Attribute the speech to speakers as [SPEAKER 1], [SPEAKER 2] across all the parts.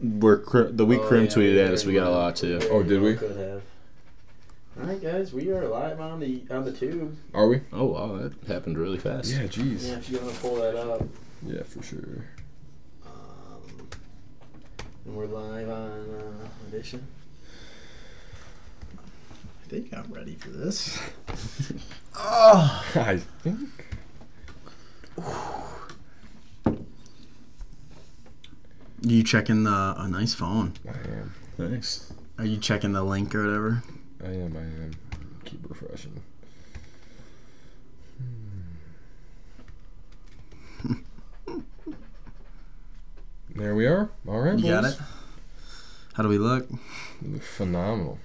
[SPEAKER 1] The week Crim tweeted at us, we got a lot too.
[SPEAKER 2] Oh, did we?
[SPEAKER 3] Could have. All right, guys, we are live on the tube.
[SPEAKER 2] Are we?
[SPEAKER 1] Oh wow, that happened really fast.
[SPEAKER 2] Yeah, jeez.
[SPEAKER 3] Yeah, if you want to pull that up.
[SPEAKER 2] Yeah, for sure.
[SPEAKER 3] And we're live on Audition. I think I'm ready for this.
[SPEAKER 2] Oh, I think.
[SPEAKER 3] You checking a nice phone?
[SPEAKER 2] I am.
[SPEAKER 1] Nice.
[SPEAKER 3] Are you checking the link or whatever?
[SPEAKER 2] I am. Keep refreshing. There we are. All right,
[SPEAKER 3] You
[SPEAKER 2] boys.
[SPEAKER 3] got it? How do we look?
[SPEAKER 2] You look phenomenal,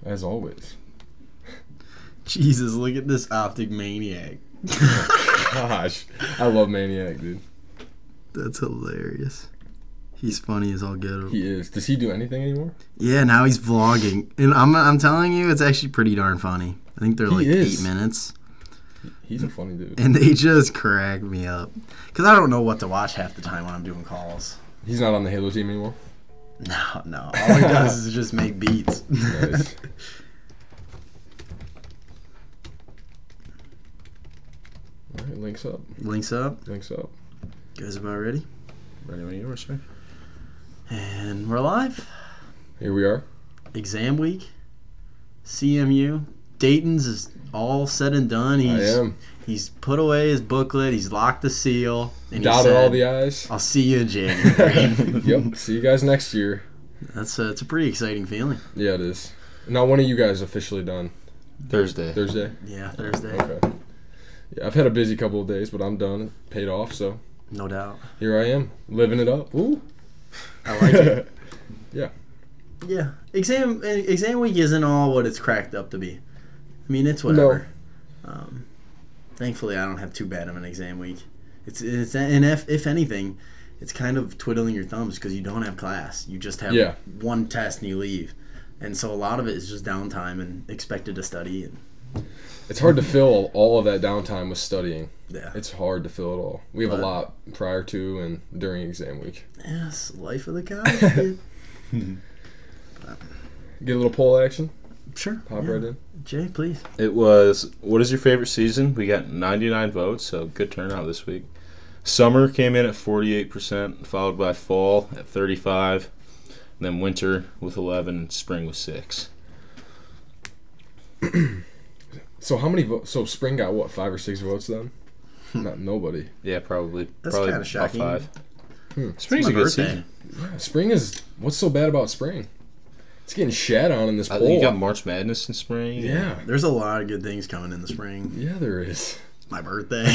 [SPEAKER 2] as always.
[SPEAKER 3] Jesus, look at this optic maniac.
[SPEAKER 2] Gosh, I love Maniac, dude.
[SPEAKER 3] That's hilarious. He's funny as all get.
[SPEAKER 2] He is. Does he do anything anymore?
[SPEAKER 3] Yeah, now he's vlogging, and I'm telling you, it's actually pretty darn funny. I think they're like 8 minutes,
[SPEAKER 2] He's a funny dude.
[SPEAKER 3] and they just crack me up because I don't know what to watch half the time when I'm doing calls.
[SPEAKER 2] He's not on the Halo team anymore?
[SPEAKER 3] No. All he does is just make beats.
[SPEAKER 2] Nice. All right, links up.
[SPEAKER 3] Links up.
[SPEAKER 2] Links up.
[SPEAKER 3] You guys about ready?
[SPEAKER 1] Ready when you are, sir.
[SPEAKER 3] And we're live.
[SPEAKER 2] Here we are.
[SPEAKER 3] Exam week. CMU. Dayton's is all said and done. He's put away his booklet. He's locked the seal. And
[SPEAKER 2] Dotted
[SPEAKER 3] he said,
[SPEAKER 2] all the I's.
[SPEAKER 3] I'll see you in January.
[SPEAKER 2] Yep. See you guys next year.
[SPEAKER 3] It's a pretty exciting feeling.
[SPEAKER 2] Yeah, it is. Now, when are you guys officially done?
[SPEAKER 1] Thursday.
[SPEAKER 2] Thursday?
[SPEAKER 3] Yeah, Thursday.
[SPEAKER 2] Okay. Yeah, I've had a busy couple of days, but I'm done. It paid off, so
[SPEAKER 3] No doubt.
[SPEAKER 2] here I am, living it up. Ooh.
[SPEAKER 3] I like it.
[SPEAKER 2] Yeah.
[SPEAKER 3] Yeah. Exam week isn't all what it's cracked up to be. I mean, it's whatever. Thankfully, I don't have too bad of an exam week. It's and if anything, it's kind of twiddling your thumbs because you don't have class. You just have one test and you leave. And so a lot of it is just downtime and expected to study. And
[SPEAKER 2] It's hard to fill all of that downtime with studying.
[SPEAKER 3] yeah.
[SPEAKER 2] It's hard to fill it all. We have a lot prior to and during exam week.
[SPEAKER 3] Yes, life of the college kid.
[SPEAKER 2] Get a little poll action.
[SPEAKER 3] Sure.
[SPEAKER 2] Pop right in.
[SPEAKER 3] Jay, please.
[SPEAKER 1] It was, what is your favorite season? We got 99 votes, so good turnout this week. Summer came in at 48%, followed by fall at 35%, then winter with 11%, and spring with 6%.
[SPEAKER 2] So how many votes? So spring got what, 5 or 6 votes then? Not nobody.
[SPEAKER 1] Yeah, probably.
[SPEAKER 3] That's
[SPEAKER 1] probably
[SPEAKER 3] kinda shocking.
[SPEAKER 1] about 5.
[SPEAKER 2] Hmm.
[SPEAKER 1] Spring's
[SPEAKER 3] my
[SPEAKER 1] a good
[SPEAKER 3] birthday.
[SPEAKER 1] season.
[SPEAKER 2] Yeah, spring is. What's so bad about spring? It's getting shat on in this poll.
[SPEAKER 1] You got March Madness in spring.
[SPEAKER 2] Yeah.
[SPEAKER 3] There's a lot of good things coming in the spring.
[SPEAKER 2] Yeah, there is.
[SPEAKER 3] My birthday.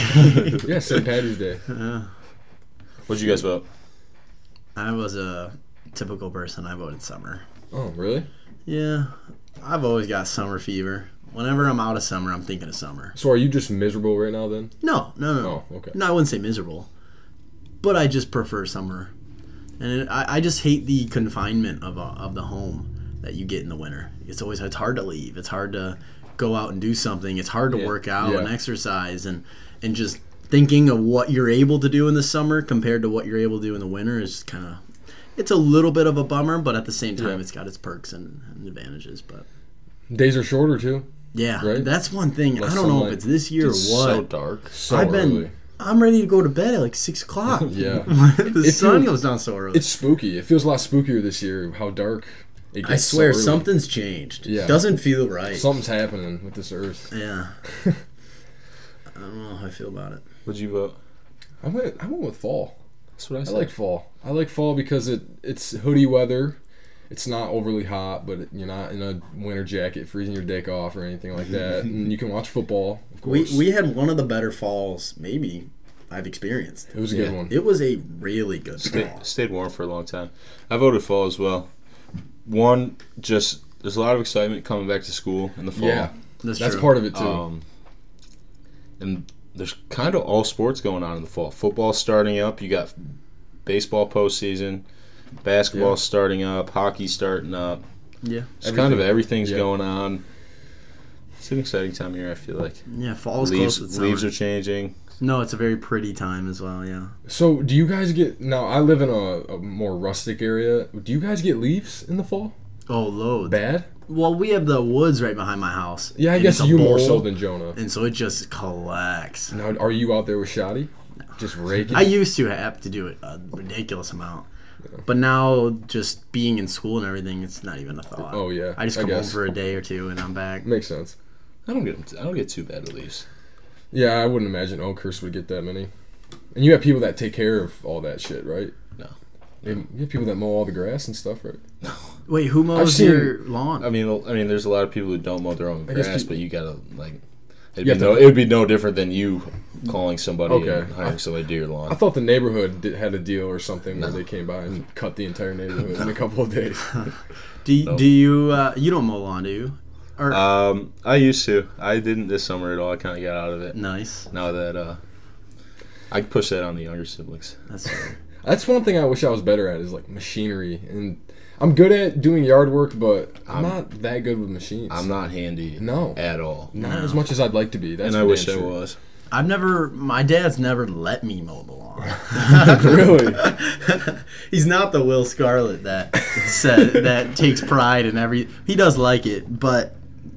[SPEAKER 2] Yeah, St. Patty's Day.
[SPEAKER 1] What'd you guys vote?
[SPEAKER 3] I was a typical person. I voted summer.
[SPEAKER 2] Oh, really?
[SPEAKER 3] Yeah. I've always got summer fever. Whenever I'm out of summer, I'm thinking of summer.
[SPEAKER 2] So are you just miserable right now then?
[SPEAKER 3] No.
[SPEAKER 2] Oh, okay.
[SPEAKER 3] No, I wouldn't say miserable. But I just prefer summer. And I just hate the confinement of the home that you get in the winter. It's hard to leave. It's hard to go out and do something. It's hard to work out and exercise. And just thinking of what you're able to do in the summer compared to what you're able to do in the winter is kind of... It's a little bit of a bummer, but at the same time, it's got its perks and advantages. But
[SPEAKER 2] days are shorter too.
[SPEAKER 3] yeah,
[SPEAKER 2] right?
[SPEAKER 3] That's one thing.
[SPEAKER 2] Less
[SPEAKER 3] I don't know
[SPEAKER 2] sunlight.
[SPEAKER 3] if it's this year
[SPEAKER 1] It's
[SPEAKER 3] or what.
[SPEAKER 1] so dark.
[SPEAKER 2] So
[SPEAKER 3] I've been...
[SPEAKER 2] early.
[SPEAKER 3] I'm ready to go to bed at like 6 o'clock.
[SPEAKER 2] Yeah.
[SPEAKER 3] The sun goes down so early.
[SPEAKER 2] It's spooky. It feels a lot spookier this year. How dark it gets.
[SPEAKER 3] I swear
[SPEAKER 2] so early.
[SPEAKER 3] something's changed.
[SPEAKER 2] Yeah.
[SPEAKER 3] Doesn't feel right.
[SPEAKER 2] Something's happening with this earth.
[SPEAKER 3] Yeah. I don't know how I feel about it.
[SPEAKER 1] What'd you vote?
[SPEAKER 2] I went with fall.
[SPEAKER 1] That's what I
[SPEAKER 2] I
[SPEAKER 1] said.
[SPEAKER 2] like fall. I like fall because it's hoodie weather. It's not overly hot, but you're not in a winter jacket freezing your dick off or anything like that. And you can watch football, of course.
[SPEAKER 3] We had one of the better falls maybe I've experienced.
[SPEAKER 2] It was a good one.
[SPEAKER 3] It was a really good fall.
[SPEAKER 1] Stayed warm for a long time. I voted fall as well. One, just there's a lot of excitement coming back to school in the fall.
[SPEAKER 2] Yeah,
[SPEAKER 3] That's
[SPEAKER 2] that's
[SPEAKER 3] true.
[SPEAKER 2] part of it too.
[SPEAKER 1] And there's kind of all sports going on in the fall. Football starting up. You got baseball postseason. Basketball starting up. Hockey starting up.
[SPEAKER 3] Yeah.
[SPEAKER 1] It's kind of everything's
[SPEAKER 2] Yeah.
[SPEAKER 1] going on. It's an exciting time of year, I feel like.
[SPEAKER 3] Yeah, fall is close with summer.
[SPEAKER 1] Leaves are changing.
[SPEAKER 3] No, it's a very pretty time as well, yeah.
[SPEAKER 2] So, do you guys get... Now, I live in a more rustic area. Do you guys get leaves in the fall?
[SPEAKER 3] Oh, loads.
[SPEAKER 2] Bad?
[SPEAKER 3] Well, we have the woods right behind my house.
[SPEAKER 2] Yeah, I
[SPEAKER 3] and
[SPEAKER 2] guess
[SPEAKER 3] it's a
[SPEAKER 2] you more
[SPEAKER 3] bowl,
[SPEAKER 2] so than Jonah.
[SPEAKER 3] And so it just collects.
[SPEAKER 2] Now, are you out there with shoddy? No. Just raking?
[SPEAKER 3] I used to have to do it a ridiculous amount. Yeah. But now, just being in school and everything, it's not even a thought.
[SPEAKER 2] Oh, yeah.
[SPEAKER 3] I just come home for a day or two and I'm back.
[SPEAKER 2] Makes sense.
[SPEAKER 1] I don't get too bad at least.
[SPEAKER 2] Yeah, I wouldn't imagine Oakhurst would get that many. And you have people that take care of all that shit, right?
[SPEAKER 1] No.
[SPEAKER 2] You have people that mow all the grass and stuff, right?
[SPEAKER 1] No.
[SPEAKER 3] Wait, who mows your lawn?
[SPEAKER 1] I mean, there's a lot of people who don't mow their own grass, but you gotta like. It
[SPEAKER 2] it
[SPEAKER 1] would be no different than you calling somebody and hiring somebody to do your lawn.
[SPEAKER 2] I thought the neighborhood had a deal or something where they came by and cut the entire neighborhood in a couple of days.
[SPEAKER 3] Do you you don't mow lawn, do you? Or,
[SPEAKER 1] I used to. I didn't this summer at all. I kind of got out of it.
[SPEAKER 3] Nice.
[SPEAKER 1] Now that I push that on the younger siblings.
[SPEAKER 2] That's one thing I wish I was better at is like machinery, and I'm good at doing yard work, but I'm not that good with machines.
[SPEAKER 1] I'm not handy.
[SPEAKER 2] No.
[SPEAKER 1] At all.
[SPEAKER 2] Not as much as I'd like to be. That's
[SPEAKER 1] and I wish I was.
[SPEAKER 3] My dad's never let me mow the lawn.
[SPEAKER 2] Really?
[SPEAKER 3] He's not the Will Scarlet that takes pride in every. He does like it, but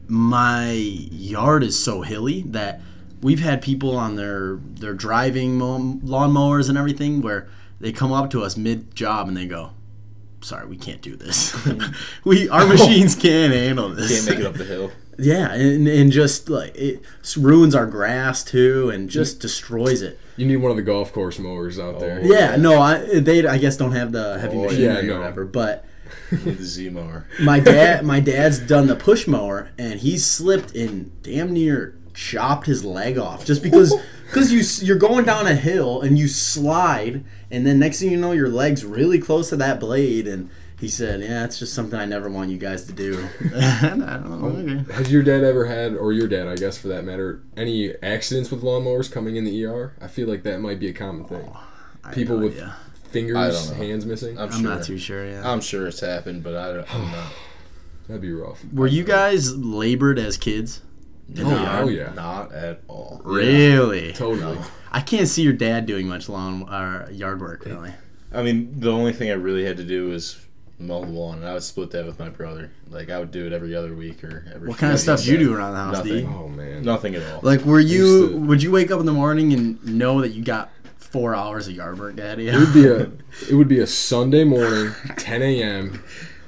[SPEAKER 3] my yard is so hilly that we've had people on their driving lawnmowers and everything where they come up to us mid-job and they go, sorry, we can't do this. Our machines can't handle this.
[SPEAKER 1] Can't make it up the hill.
[SPEAKER 3] Yeah, and just like it ruins our grass too, and just destroys it.
[SPEAKER 2] You need one of the golf course mowers out there.
[SPEAKER 3] Yeah, no, they I guess don't have the heavy machinery or whatever. But
[SPEAKER 1] the Z mower.
[SPEAKER 3] my dad's done the push mower, and he's slipped and damn near chopped his leg off just because you're going down a hill and you slide, and then next thing you know your leg's really close to that blade. And he said, yeah, it's just something I never want you guys to do.
[SPEAKER 2] Has your dad ever had, or your dad I guess for that matter, any accidents with lawnmowers coming in the ER? I feel like that might be a common thing. People with fingers, hands missing.
[SPEAKER 3] I'm not too sure. Yeah,
[SPEAKER 1] I'm sure it's happened, but I'm not.
[SPEAKER 2] That'd be rough.
[SPEAKER 3] Were you guys labored as kids?
[SPEAKER 2] Oh yeah.
[SPEAKER 1] Not at all.
[SPEAKER 3] Really?
[SPEAKER 2] Yeah, totally.
[SPEAKER 3] No. I can't see your dad doing much yard work, really.
[SPEAKER 1] I mean, the only thing I really had to do was mow the lawn, and I would split that with my brother. Like, I would do it every other week or every.
[SPEAKER 3] What kind of stuff did you do around the house,
[SPEAKER 1] Nothing.
[SPEAKER 3] D?
[SPEAKER 2] Oh man.
[SPEAKER 1] Nothing at all.
[SPEAKER 3] Like, would you wake up in the morning and know that you got 4 hours of yard work, Daddy?
[SPEAKER 2] It would be a Sunday morning, 10 a.m.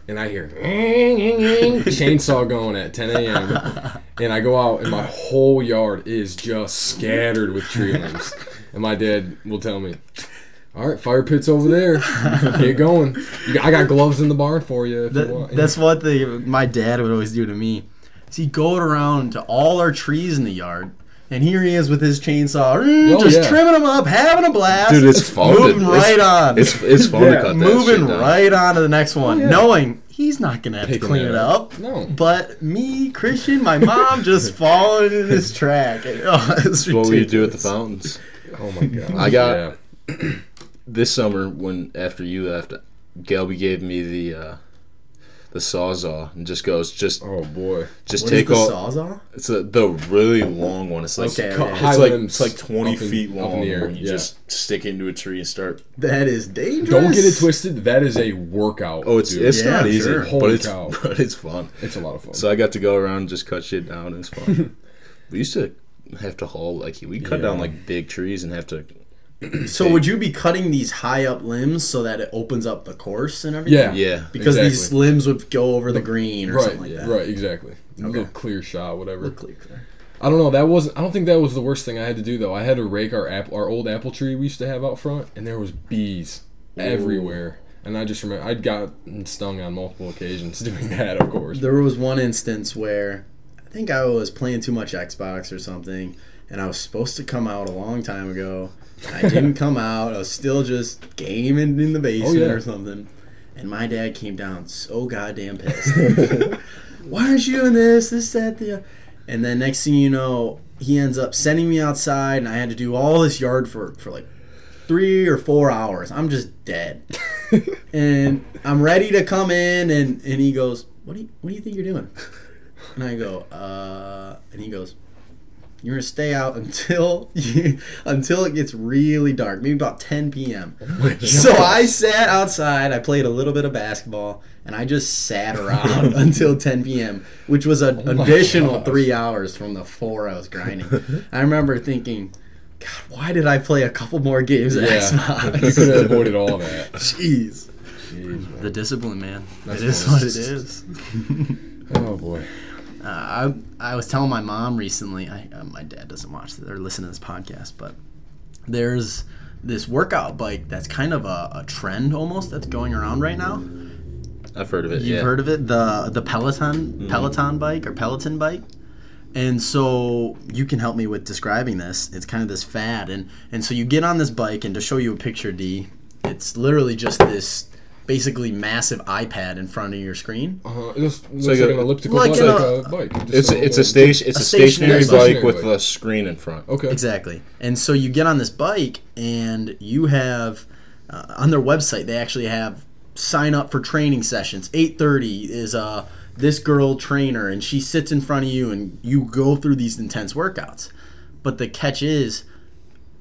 [SPEAKER 2] and I hear chainsaw going at 10 a.m. and I go out and my whole yard is just scattered with tree limbs. And my dad will tell me, all right, fire pit's over there. Get going. I got gloves in the barn for you if you want.
[SPEAKER 3] That's what my dad would always do to me. So he'd go around to all our trees in the yard, and here he is with his chainsaw, trimming them up, having a blast.
[SPEAKER 1] Dude, it's fun.
[SPEAKER 3] Moving right on.
[SPEAKER 1] It's fun to cut that
[SPEAKER 3] moving
[SPEAKER 1] shit down.
[SPEAKER 3] right on to the next one, knowing he's not going to have to clean it up.
[SPEAKER 2] No.
[SPEAKER 3] But me, Christian, my mom just following in his track. It's
[SPEAKER 1] what will you do at the fountains?
[SPEAKER 2] Oh, my God.
[SPEAKER 1] I got... This summer, after you left, Galby gave me the Sawzall and just goes,
[SPEAKER 2] oh boy,
[SPEAKER 3] just
[SPEAKER 1] what
[SPEAKER 3] take all. Sawzall?
[SPEAKER 1] It's the really long one. It's like it's like 20 feet long. When you just stick it into a tree and start.
[SPEAKER 3] That is dangerous.
[SPEAKER 2] Don't get it twisted. That is a workout.
[SPEAKER 1] Oh, it's not easy, but it's fun.
[SPEAKER 2] It's a lot of fun.
[SPEAKER 1] So I got to go around and just cut shit down. And it's fun. We used to have to haul we cut down like big trees and have to.
[SPEAKER 3] So would you be cutting these high up limbs so that it opens up the course and everything?
[SPEAKER 1] Yeah.
[SPEAKER 3] Because these limbs would go over the green or something like that.
[SPEAKER 2] Right, exactly. A little clear shot, whatever.
[SPEAKER 3] Clear.
[SPEAKER 2] I don't know. I don't think that was the worst thing I had to do though. I had to rake our old apple tree we used to have out front, and there was bees everywhere. And I just remember I'd gotten stung on multiple occasions doing that. Of course.
[SPEAKER 3] There was one instance where I think I was playing too much Xbox or something, and I was supposed to come out a long time ago. I didn't come out. I was still just gaming in the basement or something. And my dad came down so goddamn pissed. Why aren't you doing this, that, the... And then next thing you know, he ends up sending me outside, and I had to do all this yard for like 3 or 4 hours. I'm just dead. And I'm ready to come in, and he goes, what do you think you're doing? And I go, and he goes, You're gonna stay out until until it gets really dark, maybe about 10 p.m. So I sat outside. I played a little bit of basketball, and I just sat around until 10 p.m., which was an additional 3 hours from the 4 I was grinding. I remember thinking, God, why did I play a couple more games of Xbox?
[SPEAKER 2] You could have avoided all that.
[SPEAKER 3] Jeez.
[SPEAKER 2] Man.
[SPEAKER 3] The discipline, man.
[SPEAKER 2] That's
[SPEAKER 3] it is
[SPEAKER 2] funny.
[SPEAKER 3] what it is.
[SPEAKER 2] Oh boy.
[SPEAKER 3] I was telling my mom recently. My dad doesn't watch or listen to this podcast, but there's this workout bike that's kind of a trend almost that's going around right now.
[SPEAKER 1] I've heard of it.
[SPEAKER 3] You've heard of it? The Peloton bike or Peloton bike. And so you can help me with describing this. It's kind of this fad, and so you get on this bike, and to show you a picture, D, it's literally just this basically massive iPad in front of your screen.
[SPEAKER 2] It looks like an elliptical bike.
[SPEAKER 1] It's a stationary bike with a screen in front.
[SPEAKER 2] Okay.
[SPEAKER 3] Exactly. And so you get on this bike, and you have on their website they actually have sign up for training sessions. 8:30 is this girl trainer, and she sits in front of you, and you go through these intense workouts. But the catch is,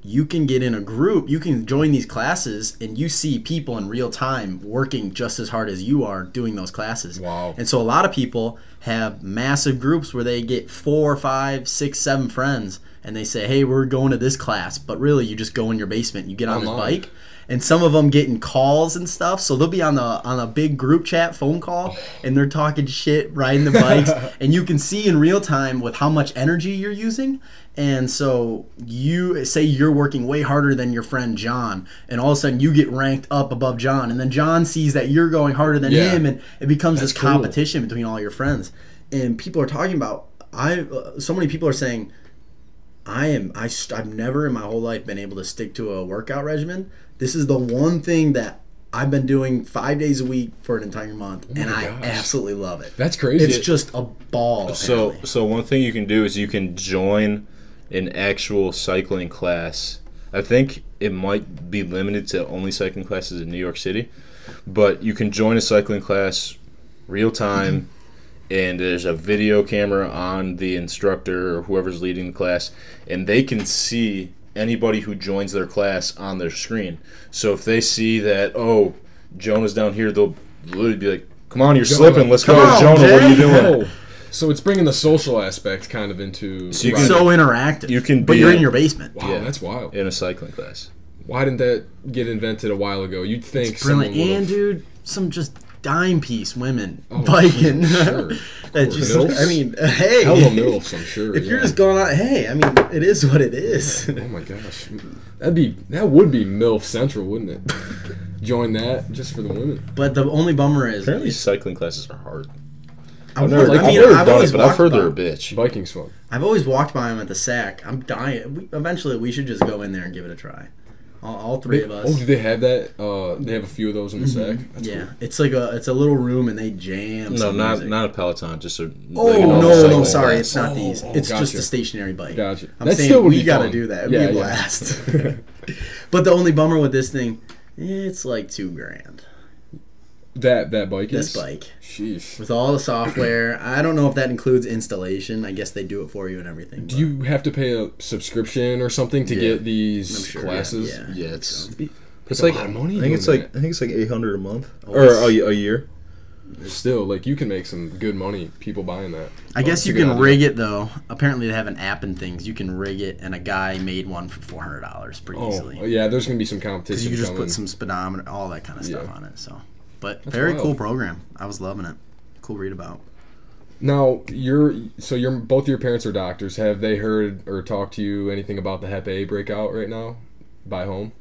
[SPEAKER 3] you can get in a group, you can join these classes, and you see people in real time working just as hard as you are doing those classes.
[SPEAKER 2] Wow.
[SPEAKER 3] And so a lot of people have massive groups where they get 4, 5, 6, 7 friends, and they say, hey, we're going to this class. But really, you just go in your basement, you get on this bike, and some of them getting calls and stuff. So they'll be on a big group chat phone call, and they're talking shit, riding the bikes, and you can see in real time with how much energy you're using. And so you say you're working way harder than your friend John, and all of a sudden you get ranked up above John, and then John sees that you're going harder than him, and it becomes this competition between all your friends. And people are talking about, so many people are saying, I've never in my whole life been able to stick to a workout regimen. This is the one thing that I've been doing 5 days a week for an entire month, and I absolutely love it.
[SPEAKER 2] That's crazy.
[SPEAKER 3] It's just a ball. Apparently.
[SPEAKER 1] So one thing you can do is you can join an actual cycling class. I think it might be limited to only cycling classes in New York City, but you can join a cycling class real time, and there's a video camera on the instructor or whoever's leading the class, and they can see anybody who joins their class on their screen. So if they see that, oh, Jonah's down here, they'll literally be like, come on, you're slipping, let's go, Jonah, what are you doing?
[SPEAKER 2] So it's bringing the social aspect kind of into...
[SPEAKER 3] So interactive.
[SPEAKER 1] You can
[SPEAKER 3] but you're in your basement.
[SPEAKER 2] Wow, that's wild.
[SPEAKER 1] In a cycling class.
[SPEAKER 2] Why didn't that get invented a while ago? You'd think
[SPEAKER 3] it's brilliant.
[SPEAKER 2] And,
[SPEAKER 3] dude, some just dime piece women biking.
[SPEAKER 2] Sure.
[SPEAKER 3] That just, I mean, hey.
[SPEAKER 2] Hello, MILFs, I'm sure.
[SPEAKER 3] If you're just going on, hey, I mean, it is what it is.
[SPEAKER 2] Oh, my gosh. That would be MILF Central, wouldn't it? Join that just for the women.
[SPEAKER 3] But the only bummer is...
[SPEAKER 1] Apparently cycling classes are hard.
[SPEAKER 3] I've
[SPEAKER 1] never done it, but I've heard they're a bitch.
[SPEAKER 2] Biking's fun.
[SPEAKER 3] I've always walked by them at the SAC. I'm dying. Eventually, we should just go in there and give it a try. All three of us.
[SPEAKER 2] Oh, do they have that? They have a few of those in the SAC? That's
[SPEAKER 3] yeah,
[SPEAKER 2] cool.
[SPEAKER 3] it's like it's a little room, and they jam.
[SPEAKER 1] No, not a Peloton, just a...
[SPEAKER 3] no, sorry, it's not these. It's just a stationary bike.
[SPEAKER 2] Gotcha.
[SPEAKER 3] I'm saying we got to do that. It'd be a blast. But the only bummer with this thing, it's like $2,000.
[SPEAKER 2] That bike is?
[SPEAKER 3] This bike.
[SPEAKER 2] Sheesh.
[SPEAKER 3] With all the software. I don't know if that includes installation. I guess they do it for you and everything.
[SPEAKER 2] Do you have to pay a subscription or something to get these classes?
[SPEAKER 1] Yeah, it's
[SPEAKER 2] like a lot of money.
[SPEAKER 1] I think it's like $800 a month or a year.
[SPEAKER 2] Still, like, you can make some good money. People buying that.
[SPEAKER 3] I guess you can rig it though. Apparently, they have an app and things. You can rig it, and a guy made one for $400 pretty easily.
[SPEAKER 2] Oh yeah, there's gonna be some competition.
[SPEAKER 3] Because you can just put some speedometer, all that kind of stuff on it. So. But that's very cool program. I was loving it. Cool read about.
[SPEAKER 2] Now, both your parents are doctors. Have they heard or talked to you anything about the Hep A breakout right now by home?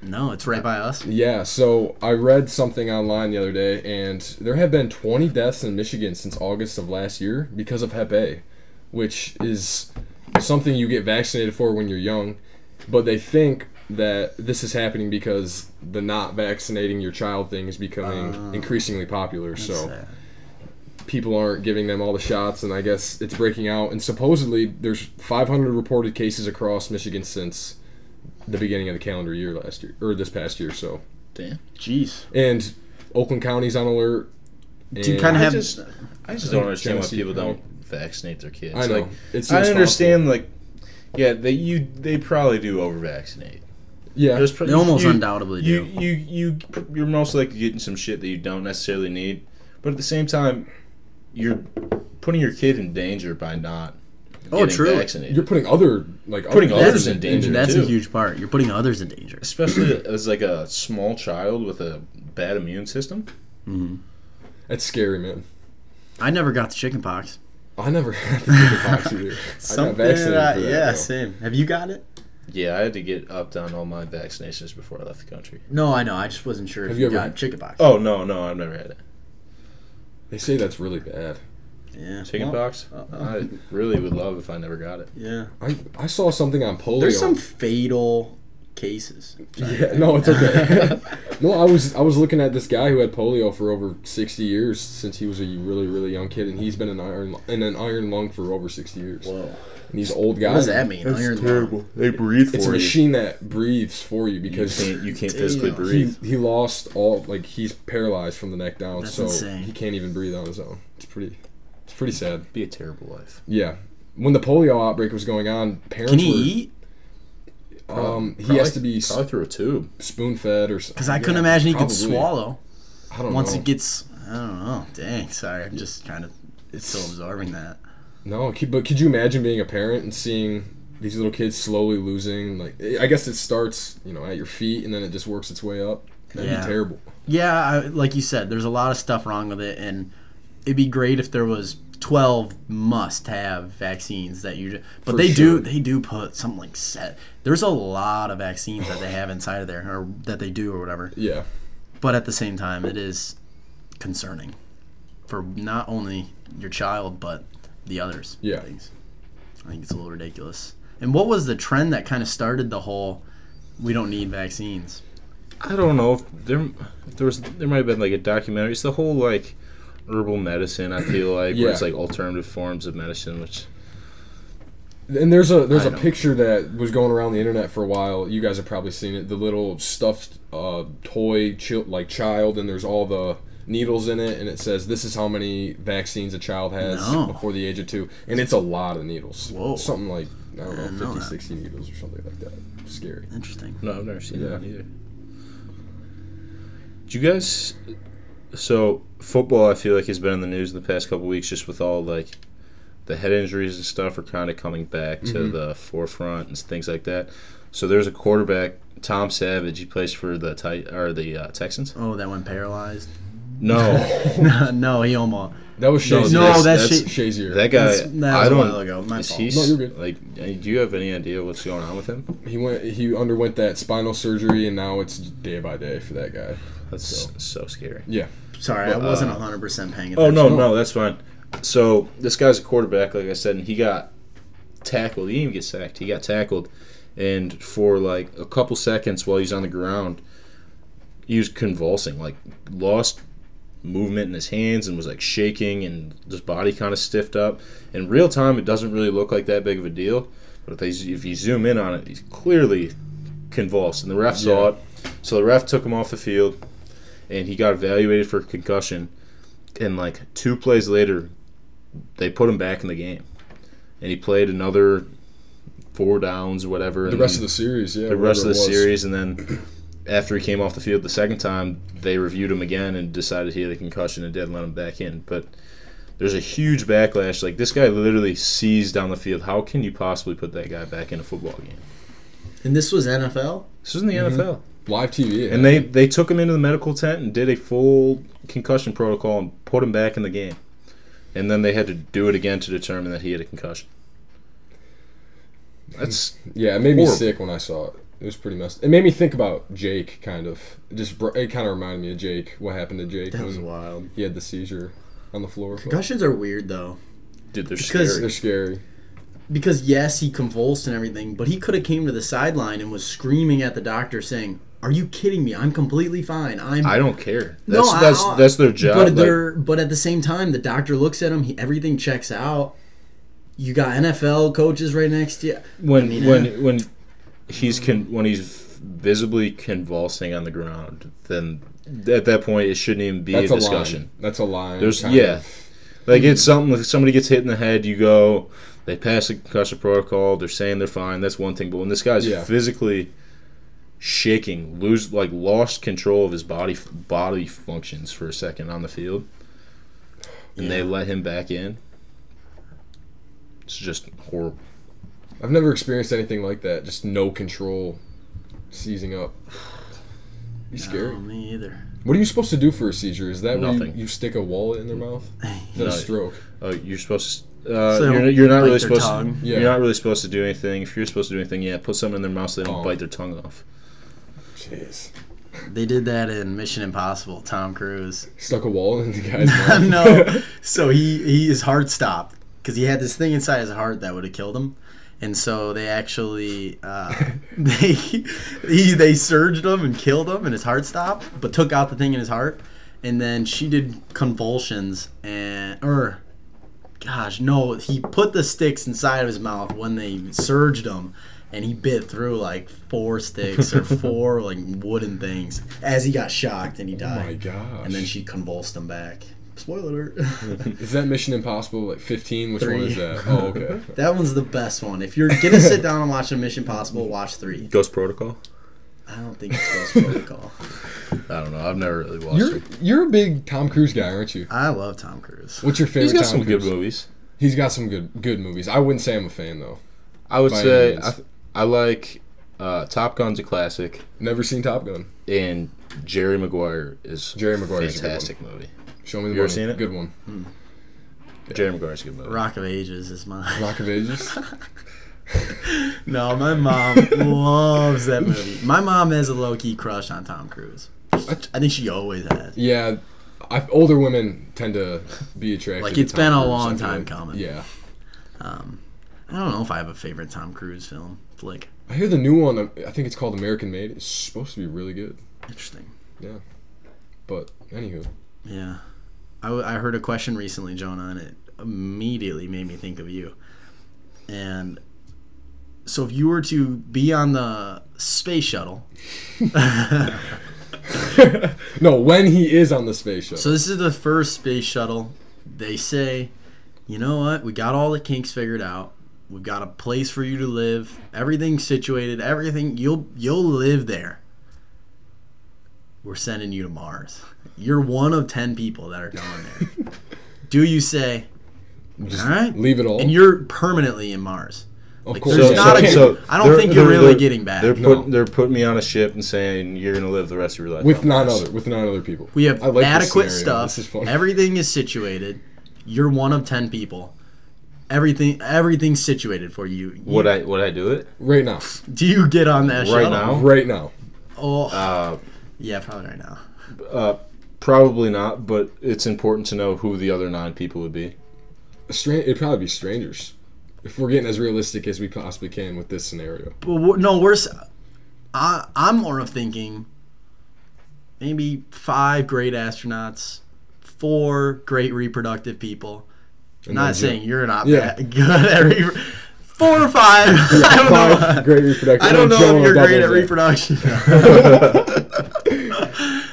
[SPEAKER 3] No, it's right by us.
[SPEAKER 2] Yeah, so I read something online the other day, and there have been 20 deaths in Michigan since August of last year because of Hep A, which is something you get vaccinated for when you're young, but they think that this is happening because the not vaccinating your child thing is becoming increasingly popular. So people aren't giving them all the shots, and I guess it's breaking out. And supposedly there's 500 reported cases across Michigan since the beginning of the calendar year last year, or this past year. So,
[SPEAKER 1] damn,
[SPEAKER 3] jeez.
[SPEAKER 2] And Oakland County's on alert.
[SPEAKER 3] Do you kind of have?
[SPEAKER 1] I just don't understand why people don't vaccinate their kids.
[SPEAKER 2] I know.
[SPEAKER 1] I understand like Yeah, they probably do over-vaccinate.
[SPEAKER 2] Yeah.
[SPEAKER 3] They almost undoubtedly do.
[SPEAKER 1] You're most likely getting some shit that you don't necessarily need. But at the same time, you're putting your kid in danger by not getting vaccinated.
[SPEAKER 2] You're putting others
[SPEAKER 1] in danger,
[SPEAKER 3] That's
[SPEAKER 1] too.
[SPEAKER 3] a huge part. You're putting others in danger.
[SPEAKER 1] Especially as like a small child with a bad immune system.
[SPEAKER 3] Mm-hmm.
[SPEAKER 2] That's scary, man.
[SPEAKER 3] I never got the chicken pox.
[SPEAKER 2] I never had the chickenpox either. I got vaccinated for that.
[SPEAKER 3] Yeah, same. Have you got it?
[SPEAKER 1] Yeah, I had to get upped on all my vaccinations before I left the country.
[SPEAKER 3] No, I know. I just wasn't sure if you got chickenpox.
[SPEAKER 1] Oh, no, I've never had it.
[SPEAKER 2] They say that's really bad.
[SPEAKER 3] Yeah.
[SPEAKER 1] Chickenpox? I really would love if I never got it.
[SPEAKER 3] Yeah.
[SPEAKER 2] I saw something on polio.
[SPEAKER 3] There's some fatal cases.
[SPEAKER 2] Yeah, no, it's okay. No, I was looking at this guy who had polio for over 60 years since he was a really, really young kid, and he's been in an iron lung for over 60 years.
[SPEAKER 3] Whoa.
[SPEAKER 2] And he's an old guy.
[SPEAKER 3] What does that mean?
[SPEAKER 1] That's
[SPEAKER 3] Iron
[SPEAKER 1] terrible.
[SPEAKER 3] lung?
[SPEAKER 1] They breathe for you.
[SPEAKER 2] It's a machine that breathes for you because
[SPEAKER 1] you can't physically breathe.
[SPEAKER 2] he lost all, like, he's paralyzed from the neck down.
[SPEAKER 3] That's
[SPEAKER 2] so
[SPEAKER 3] insane.
[SPEAKER 2] He can't even breathe on his own. It's pretty sad.
[SPEAKER 1] It'd be a terrible life.
[SPEAKER 2] Yeah. When the polio outbreak was going on, parents
[SPEAKER 3] Can he
[SPEAKER 2] were...
[SPEAKER 3] eat?
[SPEAKER 2] He has to be
[SPEAKER 1] probably through a tube.
[SPEAKER 2] spoon-fed or something.
[SPEAKER 3] Because I couldn't imagine he could
[SPEAKER 2] probably.
[SPEAKER 3] swallow.
[SPEAKER 2] I don't
[SPEAKER 3] Once
[SPEAKER 2] know.
[SPEAKER 3] it gets... I don't know. Dang, sorry. I'm just kind of still absorbing that.
[SPEAKER 2] No, but could you imagine being a parent and seeing these little kids slowly losing? Like, I guess it starts, at your feet, and then it just works its way up. That'd be terrible.
[SPEAKER 3] Yeah, like you said, there's a lot of stuff wrong with it, and it'd be great if there was 12 must-have vaccines that you. But
[SPEAKER 2] For
[SPEAKER 3] they
[SPEAKER 2] sure.
[SPEAKER 3] do put something like set. There's a lot of vaccines that they have inside of there, or that they do, or whatever.
[SPEAKER 2] Yeah.
[SPEAKER 3] But at the same time, it is concerning for not only your child but the others.
[SPEAKER 2] Yeah.
[SPEAKER 3] Things. I think it's a little ridiculous. And what was the trend that kind of started the whole "we don't need vaccines"?
[SPEAKER 1] I don't know if there might have been like a documentary. It's the whole like herbal medicine. I feel like where it's like alternative forms of medicine, which.
[SPEAKER 2] And there's a picture that was going around the internet for a while. You guys have probably seen it. The little stuffed toy child, and there's all the needles in it, and it says this is how many vaccines a child has before the age of 2, and it's a lot of needles.
[SPEAKER 3] Whoa.
[SPEAKER 2] Something like, I don't know, 50,
[SPEAKER 3] that.
[SPEAKER 2] 60 needles or something like that. Scary.
[SPEAKER 3] Interesting.
[SPEAKER 1] No, I've never seen that one either. Did you guys? So football, I feel like has been in the news in the past couple weeks, just with all like the head injuries and stuff are kind of coming back to the forefront and things like that. So there's a quarterback, Tom Savage. He plays for the Texans.
[SPEAKER 3] Oh, that one paralyzed.
[SPEAKER 1] No,
[SPEAKER 3] No, he almost.
[SPEAKER 2] That was Shazier.
[SPEAKER 3] No, that's
[SPEAKER 2] Shazier.
[SPEAKER 1] that guy.
[SPEAKER 3] That was a while ago. My fault.
[SPEAKER 2] No, you're good.
[SPEAKER 1] Like, do you have any idea what's going on with him?
[SPEAKER 2] He underwent that spinal surgery, and now it's day by day for that guy.
[SPEAKER 1] That's so scary.
[SPEAKER 2] Yeah.
[SPEAKER 3] Sorry, I wasn't 100% paying attention.
[SPEAKER 1] Oh no, that's fine. So this guy's a quarterback, like I said, and he got tackled. He didn't even get sacked. He got tackled, and for like a couple seconds while he's on the ground, he was convulsing, like lost movement in his hands and was like shaking, and his body kind of stiffed up. In real time, it doesn't really look like that big of a deal, but if you zoom in on it, he's clearly convulsed, and the ref saw it. So the ref took him off the field, and he got evaluated for concussion. And like 2 plays later, they put him back in the game, and he played another 4 downs or whatever.
[SPEAKER 2] The rest of the series, yeah.
[SPEAKER 1] The rest of the series, and then after he came off the field the second time, they reviewed him again and decided he had a concussion and didn't let him back in. But there's a huge backlash. Like, this guy literally seized down the field. How can you possibly put that guy back in a football game?
[SPEAKER 3] And this was NFL?
[SPEAKER 1] This was in the NFL.
[SPEAKER 2] Live TV.
[SPEAKER 1] And they took him into the medical tent and did a full concussion protocol and put him back in the game. And then they had to do it again to determine that he had a concussion. That's
[SPEAKER 2] it made me
[SPEAKER 1] horrible.
[SPEAKER 2] sick when I saw it. It was pretty messed. It made me think about Jake, kind of. It kind of reminded me of Jake. What happened to Jake
[SPEAKER 3] That was
[SPEAKER 2] when
[SPEAKER 3] wild.
[SPEAKER 2] he had the seizure on the floor?
[SPEAKER 3] Concussions are weird, though.
[SPEAKER 1] Dude, they're
[SPEAKER 3] Because-
[SPEAKER 1] scary.
[SPEAKER 2] They're scary.
[SPEAKER 3] Because, yes, he convulsed and everything, but he could have came to the sideline and was screaming at the doctor saying, "Are you kidding me? I'm completely fine.
[SPEAKER 1] I don't care.
[SPEAKER 3] No,
[SPEAKER 1] That's their job.
[SPEAKER 3] But at the same time, the doctor looks at him. Everything checks out. You got NFL coaches right next to you.
[SPEAKER 1] when he's visibly convulsing on the ground, then at that point it shouldn't even be a discussion.
[SPEAKER 2] Line. That's a line.
[SPEAKER 1] There's
[SPEAKER 2] kind
[SPEAKER 1] yeah.
[SPEAKER 2] of.
[SPEAKER 1] Like, it's something, if somebody gets hit in the head, you go, they pass the concussion protocol, they're saying they're fine, that's one thing. But when this guy's physically shaking, lost control of his body functions for a second on the field, and they let him back in, it's just horrible.
[SPEAKER 2] I've never experienced anything like that. Just no control, seizing up. Be scary.
[SPEAKER 3] No, me either.
[SPEAKER 2] What are you supposed to do for a seizure? Is that when
[SPEAKER 1] Nothing.
[SPEAKER 2] you stick a wallet in their mouth? Is that a stroke?
[SPEAKER 1] Oh, you're supposed to.
[SPEAKER 3] So
[SPEAKER 1] you're not
[SPEAKER 3] bite
[SPEAKER 1] really
[SPEAKER 3] their
[SPEAKER 1] supposed
[SPEAKER 3] tongue.
[SPEAKER 1] to. You're not really supposed to do anything. If you're supposed to do anything, put something in their mouth so they don't bite their tongue off.
[SPEAKER 2] Jeez.
[SPEAKER 3] They did that in Mission Impossible. Tom Cruise
[SPEAKER 2] Stuck a wallet in the guy's mouth.
[SPEAKER 3] no, so his heart stopped because he had this thing inside his heart that would have killed him. And so they actually they surged him and killed him, and his heart stopped, but took out the thing in his heart. And then she did convulsions, he put the sticks inside of his mouth when they surged him, and he bit through like 4 sticks or 4 like wooden things as he got shocked and he died.
[SPEAKER 2] Oh my gosh.
[SPEAKER 3] And then she convulsed him back. Spoiler alert.
[SPEAKER 2] Is that Mission Impossible like 15? Which
[SPEAKER 3] 3.
[SPEAKER 2] one is that? Oh, okay.
[SPEAKER 3] That one's the best one. If you're gonna sit down and watch a Mission Impossible, watch 3.
[SPEAKER 1] Ghost Protocol?
[SPEAKER 3] I don't think it's Ghost Protocol.
[SPEAKER 1] I don't know. I've never really watched it.
[SPEAKER 2] You're a big Tom Cruise guy, aren't you?
[SPEAKER 3] I love Tom Cruise.
[SPEAKER 2] What's your favorite
[SPEAKER 1] He's got
[SPEAKER 2] Tom
[SPEAKER 1] some
[SPEAKER 2] Cruise?
[SPEAKER 1] good movies.
[SPEAKER 2] He's got some good movies. I wouldn't say I'm a fan, though.
[SPEAKER 1] I would
[SPEAKER 2] by
[SPEAKER 1] say
[SPEAKER 2] any means.
[SPEAKER 1] I like Top Gun's a classic,
[SPEAKER 2] Never seen Top Gun.
[SPEAKER 1] and Jerry Maguire is
[SPEAKER 2] Jerry Maguire's a good
[SPEAKER 1] fantastic movie.
[SPEAKER 2] Show me the
[SPEAKER 1] You ever
[SPEAKER 2] money.
[SPEAKER 1] seen it?
[SPEAKER 2] Good one.
[SPEAKER 1] Jerry Maguire's a good movie.
[SPEAKER 3] Rock of Ages is mine.
[SPEAKER 2] Rock of Ages.
[SPEAKER 3] No, my mom loves that movie. My mom has a low-key crush on Tom Cruise. I think she always has.
[SPEAKER 2] Yeah, older women tend to be attracted.
[SPEAKER 3] Like,
[SPEAKER 2] to
[SPEAKER 3] it's
[SPEAKER 2] Tom
[SPEAKER 3] been a
[SPEAKER 2] Cruise,
[SPEAKER 3] long
[SPEAKER 2] I feel
[SPEAKER 3] time
[SPEAKER 2] like.
[SPEAKER 3] coming.
[SPEAKER 2] Yeah,
[SPEAKER 3] I don't know if I have a favorite Tom Cruise flick.
[SPEAKER 2] I hear the new one. I think it's called American Made. It's supposed to be really good.
[SPEAKER 3] Interesting.
[SPEAKER 2] Yeah, but anywho,
[SPEAKER 3] Yeah. I heard a question recently, Jonah, and it immediately made me think of you. And so if you were to be on the space shuttle...
[SPEAKER 2] no, when he is on the space shuttle.
[SPEAKER 3] So this is the first space shuttle. They say, you know what? We got all the kinks figured out. We've got a place for you to live. Everything's situated. Everything. You'll live there. We're sending you to Mars. You're one of 10 people that are going there. Do you say,
[SPEAKER 2] Just
[SPEAKER 3] all right,
[SPEAKER 2] leave it all.
[SPEAKER 3] and you're permanently in Mars?
[SPEAKER 2] Of
[SPEAKER 3] Like,
[SPEAKER 2] course.
[SPEAKER 3] there's not a
[SPEAKER 1] so
[SPEAKER 3] I don't think you're really getting back.
[SPEAKER 1] They're putting me on a ship and saying you're gonna live the rest of your life
[SPEAKER 2] with
[SPEAKER 1] on
[SPEAKER 2] 9
[SPEAKER 1] Mars.
[SPEAKER 2] other people.
[SPEAKER 3] We have
[SPEAKER 2] I like this
[SPEAKER 3] adequate
[SPEAKER 2] scenario.
[SPEAKER 3] stuff.
[SPEAKER 2] This is fun.
[SPEAKER 3] Everything is situated. You're one of 10 people. Everything's situated for you.
[SPEAKER 1] Would I do it
[SPEAKER 2] Right now.
[SPEAKER 3] Do you get on that
[SPEAKER 1] right
[SPEAKER 3] shuttle?
[SPEAKER 1] now?
[SPEAKER 2] Right now.
[SPEAKER 3] Oh, yeah, probably right now.
[SPEAKER 1] Probably not, but it's important to know who the other 9 people would be.
[SPEAKER 2] It'd probably be strangers. If we're getting as realistic as we possibly can with this scenario.
[SPEAKER 3] Well, no, I'm more of thinking maybe 5 great astronauts, 4 great reproductive people.
[SPEAKER 2] And
[SPEAKER 3] Not
[SPEAKER 2] then
[SPEAKER 3] saying you're not
[SPEAKER 2] Yeah.
[SPEAKER 3] that good at 4 or 5. I don't know.
[SPEAKER 2] 5 great reproductive.
[SPEAKER 3] I don't know
[SPEAKER 2] Jonah
[SPEAKER 3] if you're great at
[SPEAKER 2] doubles
[SPEAKER 3] reproduction.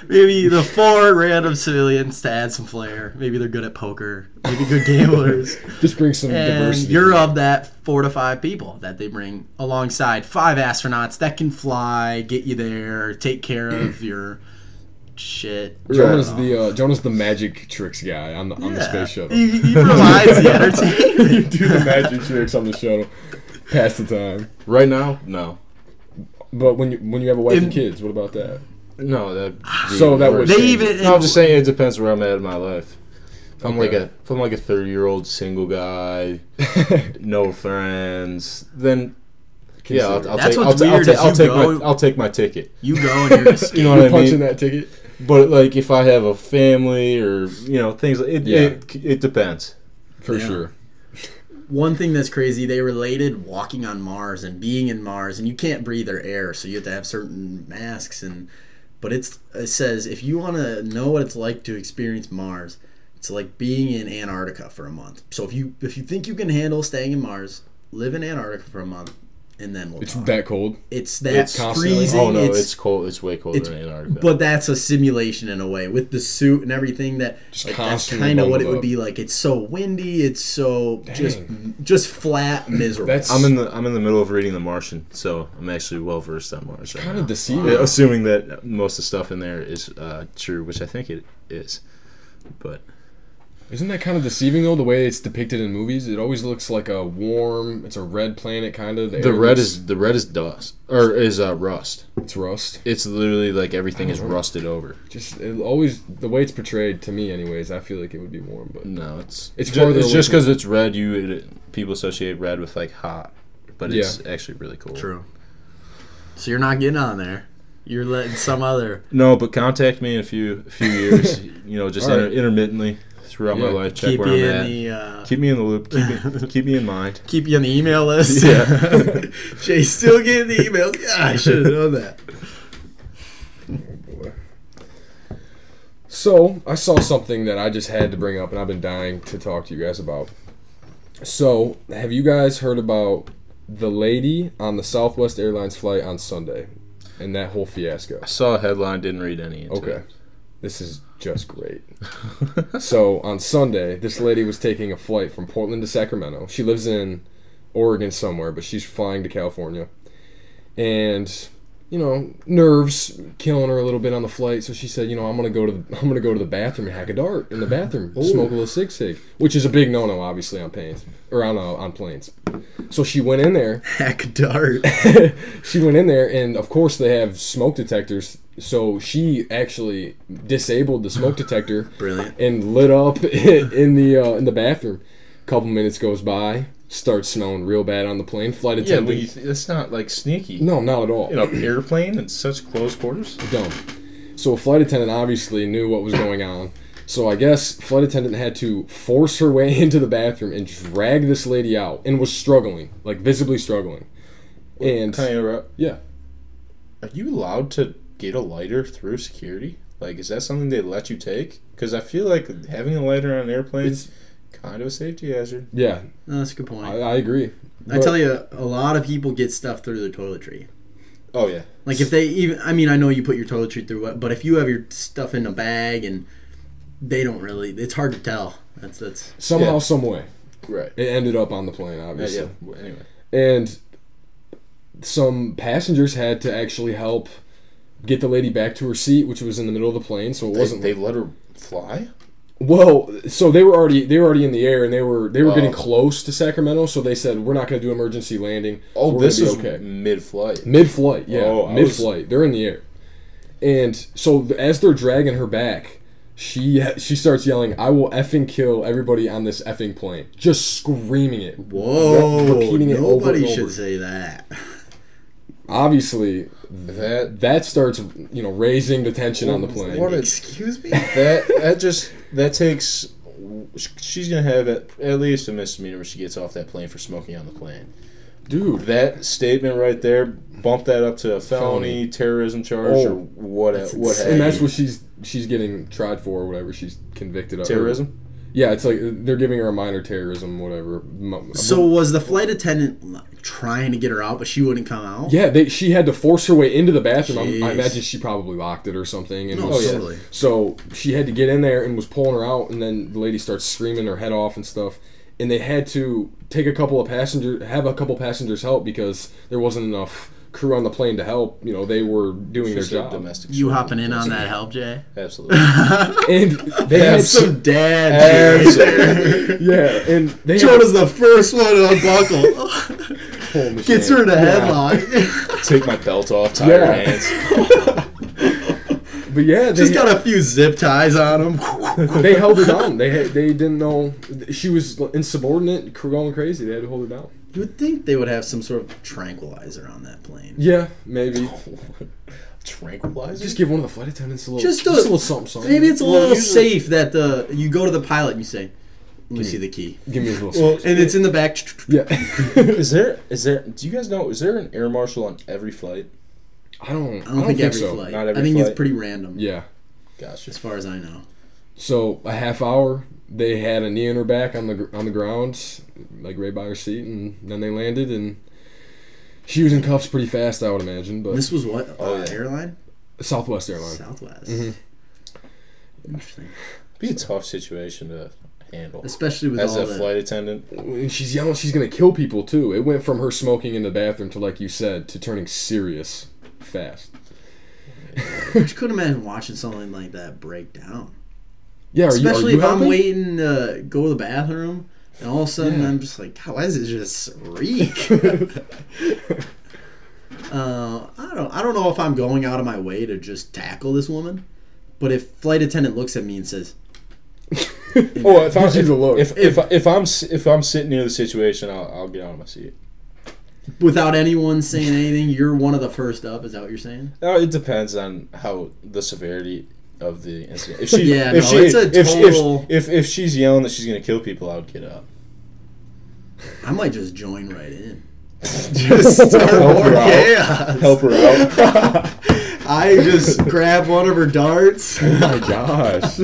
[SPEAKER 3] Maybe the 4 random civilians to add some flair. Maybe they're good at poker. Maybe good gamblers.
[SPEAKER 2] that. Just bring some
[SPEAKER 3] And
[SPEAKER 2] diversity.
[SPEAKER 3] you're of that 4 to 5 people that they bring alongside 5 astronauts that can fly, get you there, take care of your shit.
[SPEAKER 2] Jonah's the magic tricks guy on the space shuttle.
[SPEAKER 3] He provides the entertainment.
[SPEAKER 2] You do the magic tricks on the shuttle. Pass the time.
[SPEAKER 1] Right now, no.
[SPEAKER 2] But when you have a wife and kids, what about that?
[SPEAKER 1] No, that.
[SPEAKER 2] So that would
[SPEAKER 3] They
[SPEAKER 2] change
[SPEAKER 3] even
[SPEAKER 2] it.
[SPEAKER 1] No, I'm just saying it depends where I'm at in my life. If I'm
[SPEAKER 2] Okay.
[SPEAKER 1] like a 30-year-old single guy, no friends, then yeah,
[SPEAKER 3] That's what's weird is you go-
[SPEAKER 1] I'll take my ticket.
[SPEAKER 3] You go and you're just
[SPEAKER 1] You know what I
[SPEAKER 2] punching
[SPEAKER 1] mean?
[SPEAKER 2] that ticket.
[SPEAKER 1] But like if I have a family or things like it,
[SPEAKER 2] Yeah.
[SPEAKER 1] it depends.
[SPEAKER 2] For
[SPEAKER 3] Yeah.
[SPEAKER 2] sure.
[SPEAKER 3] One thing that's crazy, they related walking on Mars and being in Mars, and you can't breathe their air, so you have to have certain masks. But it says if you want to know what it's like to experience Mars, it's like being in Antarctica for a month. So if you think you can handle staying in Mars, live in Antarctica for a month, and then we'll
[SPEAKER 2] It's
[SPEAKER 3] talk.
[SPEAKER 2] that cold.
[SPEAKER 3] It's that
[SPEAKER 2] It's constantly-
[SPEAKER 3] freezing.
[SPEAKER 1] Oh no, it's cold. It's way colder than Antarctica.
[SPEAKER 3] But that's a simulation in a way with the suit and everything. That's
[SPEAKER 2] constantly
[SPEAKER 3] kind of what it
[SPEAKER 2] bundled
[SPEAKER 3] would be like. It's so windy. It's so just flat miserable.
[SPEAKER 2] That's
[SPEAKER 1] I'm in the middle of reading The Martian, so I'm actually well versed on Mars. Right
[SPEAKER 2] kind
[SPEAKER 1] now.
[SPEAKER 2] of deceiving.
[SPEAKER 1] Yeah, assuming that most of the stuff in there is true, which I think it is. But
[SPEAKER 2] Isn't that kind of deceiving though? The way it's depicted in movies, it always looks like a warm. It's a red planet kind of.
[SPEAKER 1] the red is dust or is rust.
[SPEAKER 2] It's rust.
[SPEAKER 1] It's literally like everything is rusted over.
[SPEAKER 2] Just always the way it's portrayed to me, anyways. I feel like it would be warm, but
[SPEAKER 1] No, it's
[SPEAKER 2] farther
[SPEAKER 1] it's
[SPEAKER 2] away
[SPEAKER 1] just
[SPEAKER 2] from-
[SPEAKER 1] because it's red. People associate red with like hot, but it's actually really cold.
[SPEAKER 3] True. So you're not getting on there. You're letting some other.
[SPEAKER 1] No, but contact me in a few years. Just
[SPEAKER 2] All right.
[SPEAKER 1] intermittently throughout my life. Check
[SPEAKER 3] Keep
[SPEAKER 1] where
[SPEAKER 3] you
[SPEAKER 1] I'm
[SPEAKER 3] in
[SPEAKER 1] at.
[SPEAKER 3] the.
[SPEAKER 1] Keep me in the loop. Keep me in mind.
[SPEAKER 3] Keep you on the email list.
[SPEAKER 1] Yeah.
[SPEAKER 3] Jay's still getting the emails. Yeah, I should have known that.
[SPEAKER 2] So, I saw something that I just had to bring up, and I've been dying to talk to you guys about. So, have you guys heard about the lady on the Southwest Airlines flight on Sunday and that whole fiasco?
[SPEAKER 1] I saw a headline, didn't read any into
[SPEAKER 2] Okay.
[SPEAKER 1] it.
[SPEAKER 2] This is just great. So, on Sunday, this lady was taking a flight from Portland to Sacramento. She lives in Oregon somewhere, but she's flying to California. And nerves killing her a little bit on the flight, so she said, I'm gonna go to the bathroom and hack a dart in the bathroom, smoke a little sig, which is a big no-no, obviously, on planes or on planes. So she went in there.
[SPEAKER 3] Heck dart.
[SPEAKER 2] She went in there, and of course they have smoke detectors. So she actually disabled the smoke detector,
[SPEAKER 3] Brilliant.
[SPEAKER 2] and lit up in the bathroom. Couple minutes goes by. Starts smelling real bad on the plane. Flight
[SPEAKER 1] Yeah,
[SPEAKER 2] attendant.
[SPEAKER 1] but it's not like sneaky.
[SPEAKER 2] No, not at all.
[SPEAKER 1] Airplane in such close quarters.
[SPEAKER 2] Dumb. So a flight attendant obviously knew what was going on. So I guess flight attendant had to force her way into the bathroom and drag this lady out, and was struggling, like visibly struggling. And
[SPEAKER 1] Can I interrupt?
[SPEAKER 2] yeah,
[SPEAKER 1] Are you allowed to get a lighter through security? Like, is that something they let you take? Because I feel like having a lighter on an airplane is kind of a safety hazard.
[SPEAKER 2] yeah,
[SPEAKER 3] No, that's a good point.
[SPEAKER 2] I agree.
[SPEAKER 3] I tell you, a lot of people get stuff through the toiletry.
[SPEAKER 1] Oh yeah.
[SPEAKER 3] Like if they even, I know you put your toiletry through it, but if you have your stuff in a bag and they don't really, it's hard to tell. That's
[SPEAKER 2] Somehow,
[SPEAKER 1] Yeah.
[SPEAKER 2] some way,
[SPEAKER 1] Right.
[SPEAKER 2] it ended up on the plane, obviously.
[SPEAKER 1] Yeah. Well, anyway.
[SPEAKER 2] And some passengers had to actually help get the lady back to her seat, which was in the middle of the plane, so it wasn't.
[SPEAKER 1] They let her fly.
[SPEAKER 2] Well, so they were already in the air, and they were getting close to Sacramento, so they said we're not going to do emergency landing.
[SPEAKER 1] Oh,
[SPEAKER 2] We're
[SPEAKER 1] this
[SPEAKER 2] gonna
[SPEAKER 1] is
[SPEAKER 2] be okay.
[SPEAKER 1] mid-flight.
[SPEAKER 2] Mid-flight, yeah,
[SPEAKER 1] Oh, I
[SPEAKER 2] mid-flight. They're in the air, and so as they're dragging her back, she starts yelling, "I will effing kill everybody on this effing plane!" Just screaming it.
[SPEAKER 3] whoa.
[SPEAKER 2] Repeating it over
[SPEAKER 3] Nobody
[SPEAKER 2] and
[SPEAKER 3] should
[SPEAKER 2] over.
[SPEAKER 3] say that.
[SPEAKER 2] Obviously,
[SPEAKER 1] That
[SPEAKER 2] that starts raising the tension on the plane.
[SPEAKER 1] What a-
[SPEAKER 3] Excuse me.
[SPEAKER 1] that takes. She's gonna have at least a misdemeanor when she gets off that plane for smoking on the plane.
[SPEAKER 2] Dude,
[SPEAKER 1] That statement right there, bump that up to a felony terrorism charge or what have
[SPEAKER 2] and that's
[SPEAKER 1] you.
[SPEAKER 2] what she's getting tried for, or whatever she's convicted of.
[SPEAKER 1] Terrorism.
[SPEAKER 2] Yeah, it's like they're giving her a minor terrorism, whatever.
[SPEAKER 3] So was the flight attendant trying to get her out, but she wouldn't come out?
[SPEAKER 2] Yeah, she had to force her way into the bathroom. I
[SPEAKER 3] Jeez.
[SPEAKER 2] imagine she probably locked it or something. And
[SPEAKER 3] No,
[SPEAKER 2] was-
[SPEAKER 3] totally.
[SPEAKER 2] So she had to get in there and was pulling her out, and then the lady starts screaming her head off and stuff. And they had to have a couple passengers help because there wasn't enough crew on the plane to help. They were doing their
[SPEAKER 1] Just a
[SPEAKER 2] job.
[SPEAKER 1] domestic.
[SPEAKER 3] You
[SPEAKER 1] servant.
[SPEAKER 3] hopping in on that help, Jay?
[SPEAKER 1] Absolutely.
[SPEAKER 2] And they had
[SPEAKER 3] Some dad.
[SPEAKER 1] Absolutely.
[SPEAKER 2] yeah, and they had
[SPEAKER 3] Jonah's the first one to unbuckle.
[SPEAKER 2] pull
[SPEAKER 3] Gets her in a
[SPEAKER 2] Yeah.
[SPEAKER 3] headlock.
[SPEAKER 1] Take my belt off, tie
[SPEAKER 2] Yeah.
[SPEAKER 1] her hands.
[SPEAKER 2] But yeah,
[SPEAKER 3] Just got a few zip ties on him.
[SPEAKER 2] they held her down. They didn't know she was insubordinate, going crazy. They had to hold her down.
[SPEAKER 3] You would think they would have some sort of tranquilizer on that plane.
[SPEAKER 2] Yeah, maybe.
[SPEAKER 1] Tranquilizer.
[SPEAKER 2] Just give one of the flight attendants a little,
[SPEAKER 3] Just
[SPEAKER 2] a little something.
[SPEAKER 3] Maybe it's a
[SPEAKER 1] Well,
[SPEAKER 3] little
[SPEAKER 1] usually-
[SPEAKER 3] safe that you go to the pilot and you say, "Let me see the key,"
[SPEAKER 2] Give me a little.
[SPEAKER 1] Well,
[SPEAKER 3] and it's in the back.
[SPEAKER 2] yeah.
[SPEAKER 1] Is there? Do you guys know? Is there an air marshal on every flight?
[SPEAKER 2] I don't
[SPEAKER 3] think every
[SPEAKER 2] so.
[SPEAKER 3] flight.
[SPEAKER 1] Not every
[SPEAKER 3] I think
[SPEAKER 1] flight.
[SPEAKER 3] it's pretty random.
[SPEAKER 2] Yeah.
[SPEAKER 1] Gotcha.
[SPEAKER 3] As far as I know.
[SPEAKER 2] So a half hour, they had a knee in her back on the ground, like right by her seat, and then they landed, and She was in cuffs pretty fast, I would imagine. But
[SPEAKER 3] This was what?
[SPEAKER 1] yeah.
[SPEAKER 3] Airline?
[SPEAKER 2] Southwest airline.
[SPEAKER 3] Southwest.
[SPEAKER 2] Mhm.
[SPEAKER 3] Interesting.
[SPEAKER 1] Be a tough situation to handle.
[SPEAKER 3] Especially with
[SPEAKER 1] As
[SPEAKER 3] all
[SPEAKER 1] a
[SPEAKER 3] the...
[SPEAKER 1] flight attendant.
[SPEAKER 2] And she's yelling she's gonna kill people too. It went from her smoking in the bathroom to, like you said, to turning serious fast.
[SPEAKER 3] I just couldn't imagine watching something like that break down.
[SPEAKER 2] Yeah,
[SPEAKER 3] Especially
[SPEAKER 2] are you
[SPEAKER 3] if I'm
[SPEAKER 2] helping?
[SPEAKER 3] waiting to go to the bathroom, and all of a sudden
[SPEAKER 2] Yeah.
[SPEAKER 3] I'm just like, God, why does it just reek? I don't know if I'm going out of my way to just tackle this woman, but if flight attendant looks at me and says,
[SPEAKER 1] Oh, if I'm
[SPEAKER 2] Gives you the look.
[SPEAKER 1] if I'm sitting near the situation, I'll get out of my seat.
[SPEAKER 3] without anyone saying anything, you're one of the first up. Is that what you're saying?
[SPEAKER 1] No, it depends on how the severity of the incident. If she,
[SPEAKER 3] Yeah,
[SPEAKER 1] if
[SPEAKER 3] no,
[SPEAKER 1] she,
[SPEAKER 3] it's a
[SPEAKER 1] if,
[SPEAKER 3] total-
[SPEAKER 1] if she's yelling that she's gonna kill people, I would get up.
[SPEAKER 3] I might just join right in. Just start
[SPEAKER 1] Help
[SPEAKER 3] more
[SPEAKER 1] her out.
[SPEAKER 3] chaos.
[SPEAKER 1] Help her out.
[SPEAKER 3] I just grab one of her darts.
[SPEAKER 2] Oh my gosh.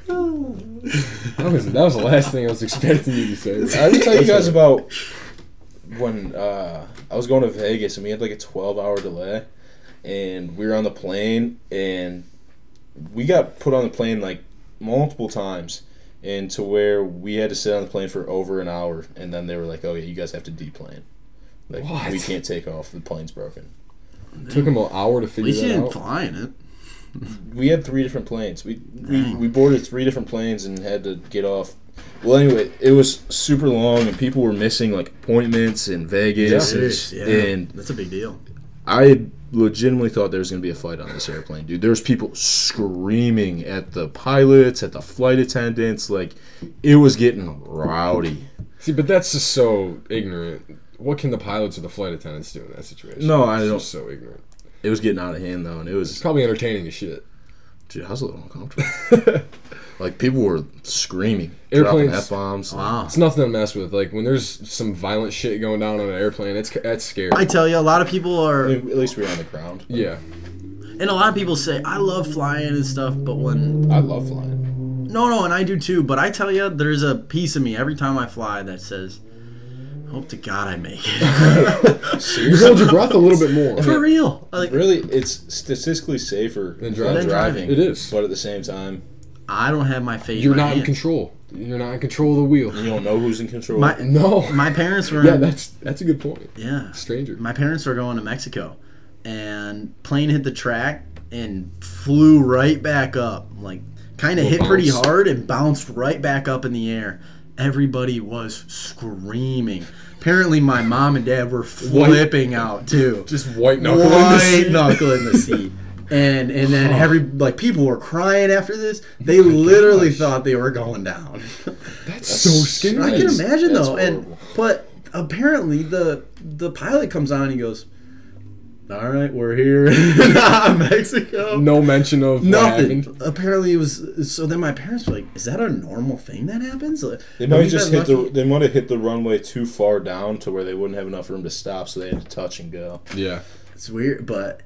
[SPEAKER 2] That was the last thing I was expecting you to say.
[SPEAKER 1] I ever tell you guys about when I was going to Vegas and we had like a 12-hour delay, and we were on the plane and we got put on the plane like multiple times, and to where we had to sit on the plane for over an hour, and then they were like, "Oh yeah, you guys have to deplane. Like
[SPEAKER 2] What?
[SPEAKER 1] we can't take off. The plane's broken."
[SPEAKER 2] Took him an hour to
[SPEAKER 3] At
[SPEAKER 2] figure
[SPEAKER 3] least you
[SPEAKER 2] that
[SPEAKER 3] didn't
[SPEAKER 2] out.
[SPEAKER 3] fly in it.
[SPEAKER 1] We had 3 different planes. We
[SPEAKER 3] Dang.
[SPEAKER 1] boarded 3 different planes and had to get off. Well, anyway, it was super long, and people were missing like appointments in Vegas, and
[SPEAKER 3] That's a big deal.
[SPEAKER 1] I legitimately thought there was going to be a fight on this airplane, dude. There was people screaming at the pilots, at the flight attendants. Like, it was getting rowdy.
[SPEAKER 2] See, but that's just so ignorant. What can the pilots or the flight attendants do in that situation?
[SPEAKER 1] No, I
[SPEAKER 2] It's
[SPEAKER 1] don't.
[SPEAKER 2] just so ignorant.
[SPEAKER 1] It was getting out of hand, though, and it
[SPEAKER 2] It's
[SPEAKER 1] was...
[SPEAKER 2] probably entertaining as shit.
[SPEAKER 1] Dude, I was a little uncomfortable. Like, people were screaming, dropping
[SPEAKER 2] Airplanes-
[SPEAKER 1] F-bombs.
[SPEAKER 3] Wow.
[SPEAKER 2] It's nothing to mess with. Like, when there's some violent shit going down on an airplane, that's scary.
[SPEAKER 3] I tell you, a lot of people
[SPEAKER 1] I
[SPEAKER 3] are,
[SPEAKER 1] mean, at least we were on the ground.
[SPEAKER 2] Yeah.
[SPEAKER 3] and a lot of people say, I love flying and stuff, but when,
[SPEAKER 1] I love flying.
[SPEAKER 3] no, and I do too, but I tell you, there's a piece of me every time I fly that says, hope to God I make it.
[SPEAKER 2] You hold your breath a little bit more.
[SPEAKER 3] For real. Like,
[SPEAKER 1] Really, it's statistically safer
[SPEAKER 2] Than
[SPEAKER 1] than
[SPEAKER 2] driving.
[SPEAKER 1] driving.
[SPEAKER 2] It is.
[SPEAKER 1] But at the same time,
[SPEAKER 3] I don't have my fate
[SPEAKER 2] You're
[SPEAKER 3] in my
[SPEAKER 2] not in
[SPEAKER 3] hands.
[SPEAKER 2] control. You're not in control of the wheel.
[SPEAKER 1] you don't know who's in control.
[SPEAKER 2] No.
[SPEAKER 3] My parents were
[SPEAKER 2] Yeah,
[SPEAKER 3] in,
[SPEAKER 2] that's a good point.
[SPEAKER 3] yeah.
[SPEAKER 2] Stranger.
[SPEAKER 3] My parents were going to Mexico, and plane hit the track and flew right back up. Like, kind of
[SPEAKER 2] Little
[SPEAKER 3] hit pretty
[SPEAKER 2] bounce.
[SPEAKER 3] hard and bounced right back up in the air. Everybody was screaming. Apparently, my mom and dad were flipping out too.
[SPEAKER 2] Just white knuckle in the
[SPEAKER 3] White
[SPEAKER 2] seat.
[SPEAKER 3] knuckle in the seat. And then people were crying after this. They literally thought they were going down.
[SPEAKER 2] That's so scary.
[SPEAKER 3] I can
[SPEAKER 1] That's-
[SPEAKER 3] imagine
[SPEAKER 1] that's
[SPEAKER 3] though,
[SPEAKER 1] horrible.
[SPEAKER 3] but apparently the pilot comes on and he goes, "All right, we're here in Mexico."
[SPEAKER 2] No mention of what
[SPEAKER 3] Nothing.
[SPEAKER 2] happened.
[SPEAKER 3] Apparently it was. So then my parents were like, "Is that a normal thing that happens?" Like,
[SPEAKER 1] They
[SPEAKER 3] have
[SPEAKER 1] might
[SPEAKER 3] you
[SPEAKER 1] have just
[SPEAKER 3] been
[SPEAKER 1] hit the.
[SPEAKER 3] lucky?
[SPEAKER 1] They might have hit the runway too far down to where they wouldn't have enough room to stop, so they had to touch and go.
[SPEAKER 2] Yeah.
[SPEAKER 3] It's weird, but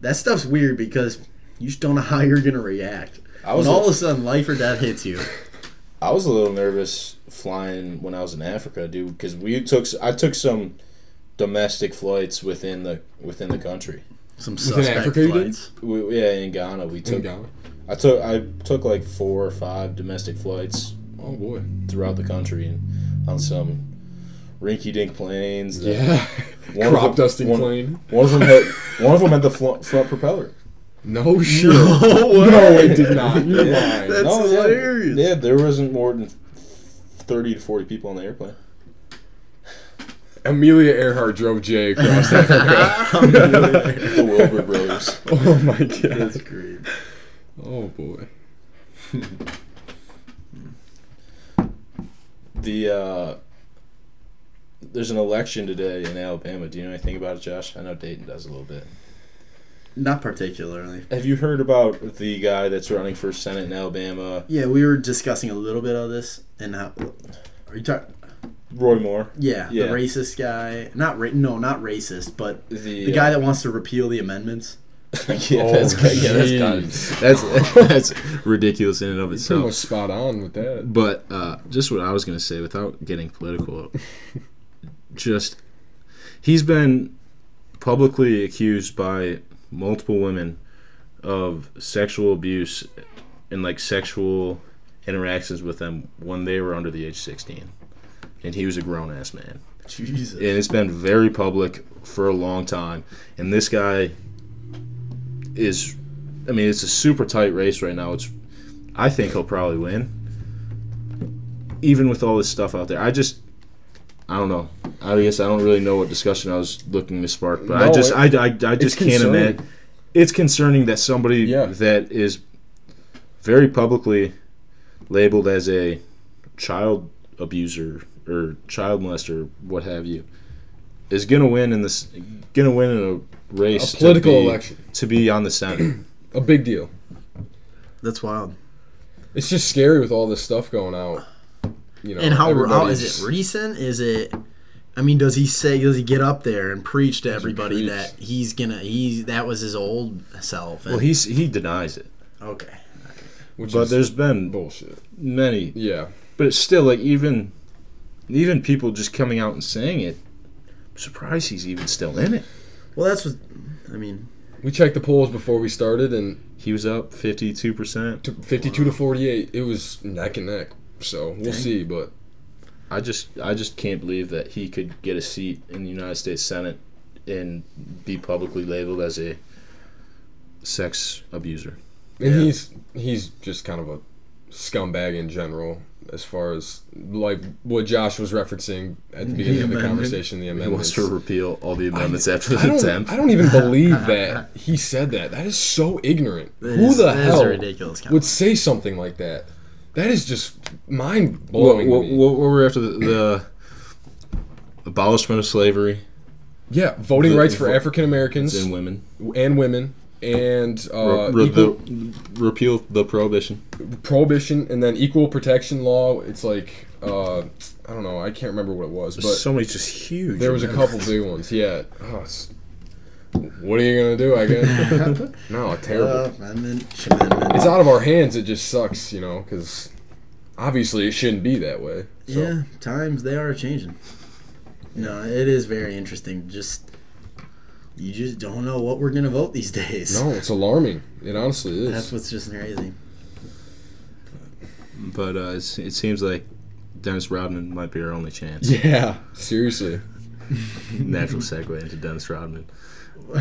[SPEAKER 3] that stuff's weird because you just don't know how you're gonna react.
[SPEAKER 1] I was
[SPEAKER 3] When all of a sudden life or death hits you.
[SPEAKER 1] I was a little nervous flying when I was in Africa, dude, because I took some domestic flights within the country.
[SPEAKER 3] Some
[SPEAKER 2] Within
[SPEAKER 3] suspect
[SPEAKER 2] Africa you did?
[SPEAKER 3] flights.
[SPEAKER 1] In Ghana, we took.
[SPEAKER 2] In Ghana.
[SPEAKER 1] I took like 4 or 5 domestic flights
[SPEAKER 2] Oh boy.
[SPEAKER 1] throughout the country and on some rinky-dink planes. that-
[SPEAKER 2] Yeah.
[SPEAKER 1] One of
[SPEAKER 2] Crop
[SPEAKER 1] them-
[SPEAKER 2] dusting
[SPEAKER 1] one-
[SPEAKER 2] plane.
[SPEAKER 1] One of them had the front propeller.
[SPEAKER 2] No shit.
[SPEAKER 3] No way.
[SPEAKER 2] No, it did not. You're lying.
[SPEAKER 3] That's
[SPEAKER 1] No,
[SPEAKER 3] hilarious.
[SPEAKER 1] Yeah, there wasn't more than 30 to 40 people on the airplane.
[SPEAKER 2] Amelia Earhart drove Jay across Africa.
[SPEAKER 1] The Wilbur brothers.
[SPEAKER 2] Oh my god.
[SPEAKER 3] That's great.
[SPEAKER 2] Oh boy.
[SPEAKER 1] There's an election today in Alabama. Do you know anything about it, Josh? I know Dayton does a little bit.
[SPEAKER 3] Not particularly.
[SPEAKER 1] Have you heard about the guy that's running for Senate in Alabama,
[SPEAKER 3] Yeah, we were discussing a little bit of this, and how are you talking?
[SPEAKER 1] Roy Moore?
[SPEAKER 3] Yeah,
[SPEAKER 1] Yeah.
[SPEAKER 3] the racist guy. Not racist, but
[SPEAKER 1] The
[SPEAKER 3] the guy that wants to repeal the amendments.
[SPEAKER 1] yeah, that's
[SPEAKER 2] jeez.
[SPEAKER 1] that's ridiculous in and of
[SPEAKER 2] You're pretty much
[SPEAKER 1] itself.
[SPEAKER 2] spot on with that.
[SPEAKER 1] But just what I was gonna say, without getting political, he's been publicly accused by multiple women of sexual abuse and like sexual interactions with them when they were under the age of 16, and he was a grown-ass man.
[SPEAKER 3] Jesus.
[SPEAKER 1] And it's been very public for a long time, and this guy is, I mean, it's a super tight race right now. I think he'll probably win, even with all this stuff out there. I don't know. I guess I don't really know what discussion I was looking to spark, but
[SPEAKER 2] No,
[SPEAKER 1] I just can't imagine. It's concerning that somebody that is very publicly labeled as a child abuser or child molester, what have you, is gonna win in a race,
[SPEAKER 2] a political election,
[SPEAKER 1] to be on the Senate.
[SPEAKER 2] A big deal.
[SPEAKER 3] That's wild.
[SPEAKER 2] It's just scary with all this stuff going out. You know,
[SPEAKER 3] And how is it recent? Is it? I mean, does he get up there and preach to everybody that that was his old self?
[SPEAKER 1] Well, he denies it.
[SPEAKER 3] Okay.
[SPEAKER 1] But there's been
[SPEAKER 2] bullshit.
[SPEAKER 1] Many.
[SPEAKER 2] Yeah.
[SPEAKER 1] But it's still like even people just coming out and saying it. I'm surprised he's even still in it.
[SPEAKER 3] Well, that's what I mean.
[SPEAKER 2] We checked the polls before we started, and
[SPEAKER 1] he was up 52%.
[SPEAKER 2] 52 to 48. It was neck and neck. So we'll see, but
[SPEAKER 1] I just can't believe that he could get a seat in the United States Senate and be publicly labeled as a sex abuser.
[SPEAKER 2] And he's just kind of a scumbag in general, as far as like what Josh was referencing at the beginning of the conversation. The amendments.
[SPEAKER 1] He wants to repeal all the amendments after the 10th.
[SPEAKER 2] I don't even believe that he said that. That is so ignorant. Who the hell would say something like that? That is just mind-blowing to me.
[SPEAKER 1] What were we after the abolishment of slavery?
[SPEAKER 2] Yeah, voting rights for African Americans
[SPEAKER 1] and women,
[SPEAKER 2] and
[SPEAKER 1] repeal the prohibition,
[SPEAKER 2] and then equal protection law. It's like I don't know, I can't remember what it was, but
[SPEAKER 1] so many just huge.
[SPEAKER 2] There was a couple big ones. Yeah. What are you gonna do? I guess no, terrible. It's out of our hands. It just sucks, you know, because obviously it shouldn't be that way. So.
[SPEAKER 3] Yeah, times they are changing. No, it is very interesting. You just don't know what we're gonna vote these days.
[SPEAKER 2] No, it's alarming. It honestly is.
[SPEAKER 3] That's what's just crazy.
[SPEAKER 1] But it seems like Dennis Rodman might be our only chance.
[SPEAKER 2] Yeah, seriously.
[SPEAKER 1] Natural segue into Dennis Rodman.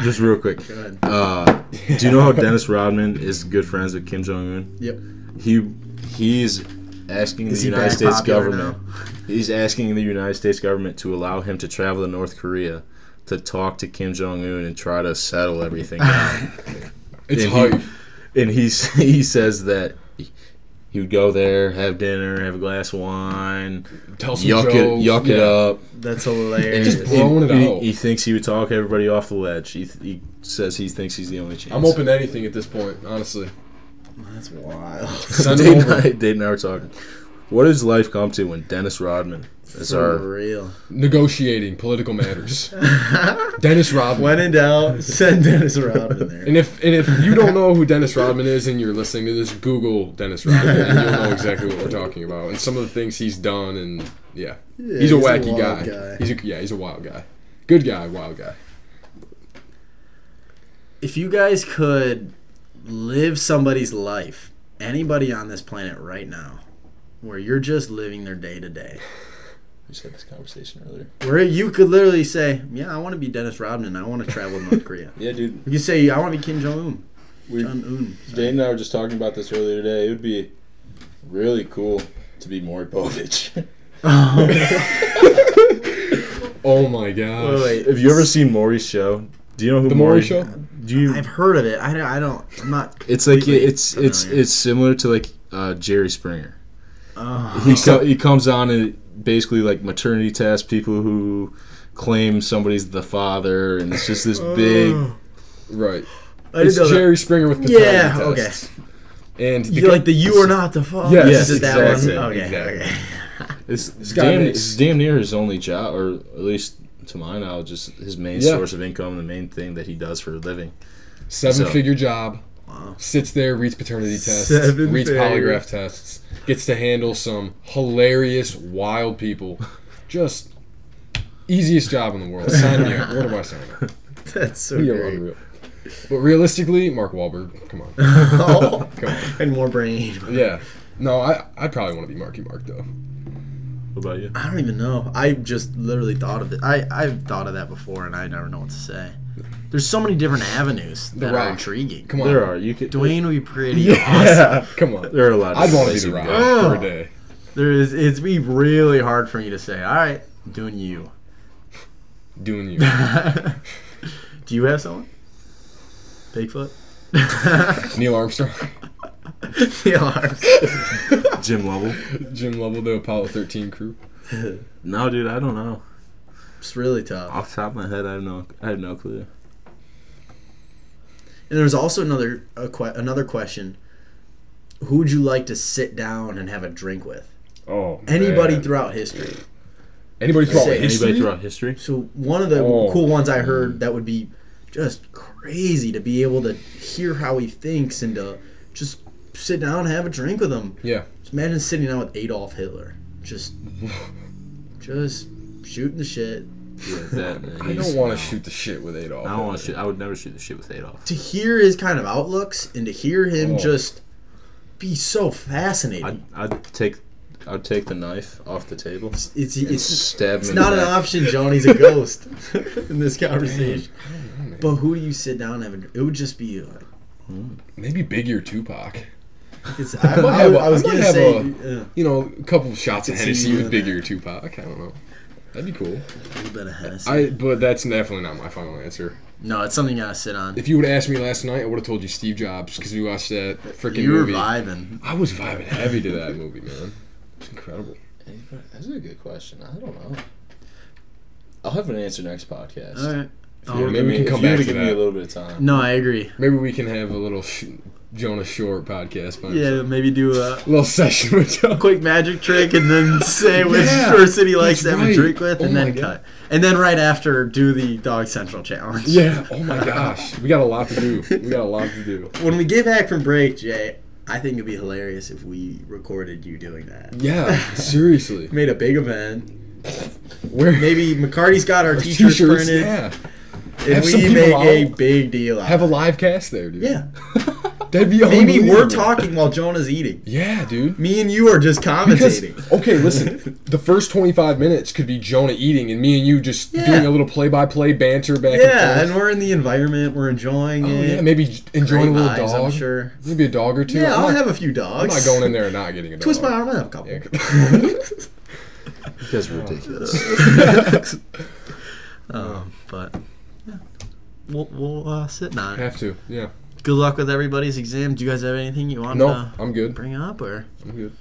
[SPEAKER 1] Just real quick. Go ahead. Do you know how Dennis Rodman is good friends with Kim Jong-un?
[SPEAKER 3] Yep.
[SPEAKER 1] He's asking the United States government. He's asking the United States government to allow him to travel to North Korea to talk to Kim Jong-un and try to settle everything out.
[SPEAKER 2] It's hype.
[SPEAKER 1] And he says that he would go there, have dinner, have a glass of wine,
[SPEAKER 2] tell some jokes,
[SPEAKER 1] yuck it up.
[SPEAKER 3] That's hilarious.
[SPEAKER 2] Just blowing it out.
[SPEAKER 1] He thinks he would talk everybody off the ledge. He says he thinks he's the only chance.
[SPEAKER 2] I'm open to anything at this point, honestly.
[SPEAKER 3] That's wild.
[SPEAKER 1] Dave and I were talking. What does life come to when Dennis Rodman is
[SPEAKER 3] real
[SPEAKER 2] negotiating political matters? Dennis Rodman.
[SPEAKER 3] When in doubt, send Dennis Rodman there.
[SPEAKER 2] And if you don't know who Dennis Rodman is and you're listening to this, Google Dennis Rodman and you'll know exactly what we're talking about and some of the things he's done. And he's a wacky guy. He's a wild guy. Good guy, wild guy.
[SPEAKER 3] If you guys could live somebody's life, anybody on this planet right now, where you're just living their day to day.
[SPEAKER 1] We just had this conversation earlier.
[SPEAKER 3] Where you could literally say, yeah, I want to be Dennis Rodman. I want to travel to North Korea.
[SPEAKER 1] Yeah, dude.
[SPEAKER 3] You could say, I want to be Kim Jong-un.
[SPEAKER 1] Dane and I were just talking about this earlier today. It would be really cool to be Maury Povich.
[SPEAKER 2] Oh my gosh.
[SPEAKER 3] Wait.
[SPEAKER 1] Have you ever seen Maury's show? Do you know who
[SPEAKER 2] the Maury show?
[SPEAKER 3] I've heard of it. I'm not.
[SPEAKER 1] It's like it's similar to like Jerry Springer. He comes on and basically like maternity tests people who claim somebody's the father, and it's just this big.
[SPEAKER 2] Right. It's Jerry Springer with paternity tests.
[SPEAKER 3] Okay.
[SPEAKER 2] And
[SPEAKER 3] you are not the father.
[SPEAKER 2] Yes,
[SPEAKER 3] exactly.
[SPEAKER 2] Okay.
[SPEAKER 1] It's damn near his only job, or at least to my knowledge, is his main source of income, the main thing that he does for a living.
[SPEAKER 2] Seven-figure job.
[SPEAKER 3] Wow.
[SPEAKER 2] Sits there, reads paternity tests, reads polygraph tests, gets to handle some hilarious, wild people. Just Easiest job in the world. Sign me up. What am I signing up?
[SPEAKER 3] That's so
[SPEAKER 2] You're
[SPEAKER 3] great.
[SPEAKER 2] unreal. But realistically, Mark Wahlberg. Come on.
[SPEAKER 3] Oh,
[SPEAKER 2] Come on.
[SPEAKER 3] and more brain.
[SPEAKER 2] Yeah. No, I'd probably want to be Marky Mark though.
[SPEAKER 1] What about you?
[SPEAKER 3] I don't even know. I just literally thought of it. I've thought of that before, and I never know what to say. There's so many different avenues that
[SPEAKER 2] Rock.
[SPEAKER 3] are intriguing.
[SPEAKER 2] Come on.
[SPEAKER 1] There are. You could.
[SPEAKER 3] Dwayne would be pretty
[SPEAKER 2] Yeah. Come on.
[SPEAKER 1] There are a lot.
[SPEAKER 2] I'd want to be
[SPEAKER 1] places
[SPEAKER 2] the
[SPEAKER 1] you
[SPEAKER 2] Rock
[SPEAKER 1] can go.
[SPEAKER 2] for a day.
[SPEAKER 3] It'd be really hard for me to say, all right, I'm doing you.
[SPEAKER 2] Doing you.
[SPEAKER 3] Do you have someone? Bigfoot?
[SPEAKER 2] Neil Armstrong.
[SPEAKER 3] Neil Armstrong.
[SPEAKER 1] Jim Lovell.
[SPEAKER 2] Jim Lovell, the Apollo 13 crew.
[SPEAKER 1] No, dude, I don't know.
[SPEAKER 3] It's really tough.
[SPEAKER 1] Off the top of my head, I have no clue.
[SPEAKER 3] And there's also another question. Who would you like to sit down and have a drink with?
[SPEAKER 2] Oh,
[SPEAKER 3] Anybody
[SPEAKER 2] man.
[SPEAKER 3] throughout history.
[SPEAKER 2] Anybody throughout
[SPEAKER 3] Say,
[SPEAKER 2] history?
[SPEAKER 1] Anybody throughout history?
[SPEAKER 3] So one of the
[SPEAKER 2] Oh.
[SPEAKER 3] cool ones I heard that would be just crazy to be able to hear how he thinks and to just sit down and have a drink with him.
[SPEAKER 2] Yeah.
[SPEAKER 3] Just imagine sitting down with Adolf Hitler. Just shooting the shit.
[SPEAKER 2] I don't want to shoot the shit with Adolf.
[SPEAKER 1] I don't want to shoot. I would never shoot the shit with Adolf.
[SPEAKER 3] To hear his kind of outlooks and to hear him
[SPEAKER 2] Oh.
[SPEAKER 3] just be so fascinating.
[SPEAKER 1] I'd take the knife off the table.
[SPEAKER 3] It's
[SPEAKER 1] Stab him.
[SPEAKER 3] It's
[SPEAKER 1] in
[SPEAKER 3] not
[SPEAKER 1] the
[SPEAKER 3] an
[SPEAKER 1] back.
[SPEAKER 3] option, John. He's a ghost in this conversation. But who do you sit down and have a... It would just be like...
[SPEAKER 2] Maybe Big Ear Tupac.
[SPEAKER 3] I was going to say...
[SPEAKER 2] You know, a couple shots of
[SPEAKER 3] I could see
[SPEAKER 2] Hennessy
[SPEAKER 3] you
[SPEAKER 2] with
[SPEAKER 3] doing
[SPEAKER 2] Big
[SPEAKER 3] that.
[SPEAKER 2] Ear Tupac. I don't know. That'd be cool.
[SPEAKER 3] a little bit of Hennessy.
[SPEAKER 2] But that's definitely not my final answer.
[SPEAKER 3] No, it's something you got to sit on.
[SPEAKER 2] If you would have asked me last night, I would have told you Steve Jobs because we watched that freaking
[SPEAKER 3] You were
[SPEAKER 2] movie.
[SPEAKER 3] vibing.
[SPEAKER 2] I was vibing heavy to that movie, man. It's incredible.
[SPEAKER 1] That's a good question. I don't know. I'll have an answer next podcast.
[SPEAKER 3] All right.
[SPEAKER 2] Yeah, maybe we can come back to
[SPEAKER 1] give me a
[SPEAKER 2] that.
[SPEAKER 1] little bit of time.
[SPEAKER 3] No, I agree.
[SPEAKER 2] Maybe we can have a little Jonah Short podcast. By
[SPEAKER 3] Yeah,
[SPEAKER 2] himself.
[SPEAKER 3] maybe do a
[SPEAKER 2] little session with Jonah.
[SPEAKER 3] quick magic trick and then say which
[SPEAKER 2] Yeah,
[SPEAKER 3] person he likes to
[SPEAKER 2] that's
[SPEAKER 3] have a
[SPEAKER 2] right.
[SPEAKER 3] drink with
[SPEAKER 2] Oh
[SPEAKER 3] and
[SPEAKER 2] my
[SPEAKER 3] then
[SPEAKER 2] God.
[SPEAKER 3] cut. And then right after, do the Dog Central challenge.
[SPEAKER 2] Yeah. Oh my gosh, we got a lot to do.
[SPEAKER 3] When we get back from break, Jay, I think it'd be hilarious if we recorded you doing that.
[SPEAKER 2] Yeah, seriously.
[SPEAKER 3] Made a big event.
[SPEAKER 2] Where
[SPEAKER 3] Maybe McCarty's got our t-shirts printed.
[SPEAKER 2] Yeah.
[SPEAKER 3] And
[SPEAKER 2] Have some
[SPEAKER 3] we
[SPEAKER 2] people
[SPEAKER 3] make
[SPEAKER 2] out.
[SPEAKER 3] a big deal out
[SPEAKER 2] Have a
[SPEAKER 3] of it.
[SPEAKER 2] live cast there, dude.
[SPEAKER 3] Yeah.
[SPEAKER 2] That'd be
[SPEAKER 3] Maybe we're
[SPEAKER 2] unbelievable.
[SPEAKER 3] talking while Jonah's eating.
[SPEAKER 2] Yeah, dude.
[SPEAKER 3] Me and you are just
[SPEAKER 2] Because,
[SPEAKER 3] commentating.
[SPEAKER 2] okay, listen, the first 25 minutes could be Jonah eating and me and you just
[SPEAKER 3] Yeah.
[SPEAKER 2] doing a little play-by-play banter back
[SPEAKER 3] Yeah,
[SPEAKER 2] and
[SPEAKER 3] and
[SPEAKER 2] forth.
[SPEAKER 3] we're in the environment. We're enjoying
[SPEAKER 2] Oh,
[SPEAKER 3] it.
[SPEAKER 2] yeah, maybe enjoying
[SPEAKER 3] Great
[SPEAKER 2] a little
[SPEAKER 3] vibes,
[SPEAKER 2] dog.
[SPEAKER 3] I'm sure.
[SPEAKER 2] Maybe a dog or two.
[SPEAKER 3] Yeah, I'll
[SPEAKER 2] I'm not,
[SPEAKER 3] have a few dogs.
[SPEAKER 2] I'm not going in there and not getting a dog.
[SPEAKER 3] Twist my arm, I'll have a couple.
[SPEAKER 2] Yeah.
[SPEAKER 1] You guys are ridiculous.
[SPEAKER 3] But yeah, we'll sit on it.
[SPEAKER 2] Have to, yeah.
[SPEAKER 3] Good luck with everybody's exam. Do you guys have anything you want
[SPEAKER 2] No,
[SPEAKER 3] to
[SPEAKER 2] I'm good.
[SPEAKER 3] bring up, or?
[SPEAKER 2] I'm good.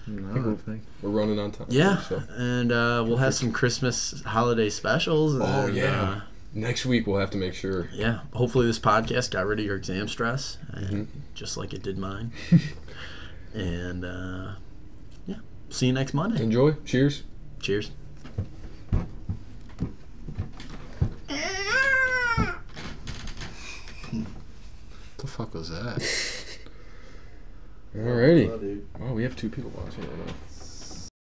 [SPEAKER 1] No, I think.
[SPEAKER 2] We're running on time.
[SPEAKER 3] Yeah,
[SPEAKER 2] So.
[SPEAKER 3] and we'll have some Christmas holiday specials. And,
[SPEAKER 2] Oh, yeah. Next week we'll have to make sure.
[SPEAKER 3] Yeah, hopefully this podcast got rid of your exam stress,
[SPEAKER 2] Mm-hmm.
[SPEAKER 3] just like it did mine. And yeah, see you next Monday.
[SPEAKER 2] Enjoy. Cheers.
[SPEAKER 3] Cheers.
[SPEAKER 1] What the fuck was that?
[SPEAKER 2] Alrighty.
[SPEAKER 3] Well, dude.
[SPEAKER 2] Oh, we have two people watching right now.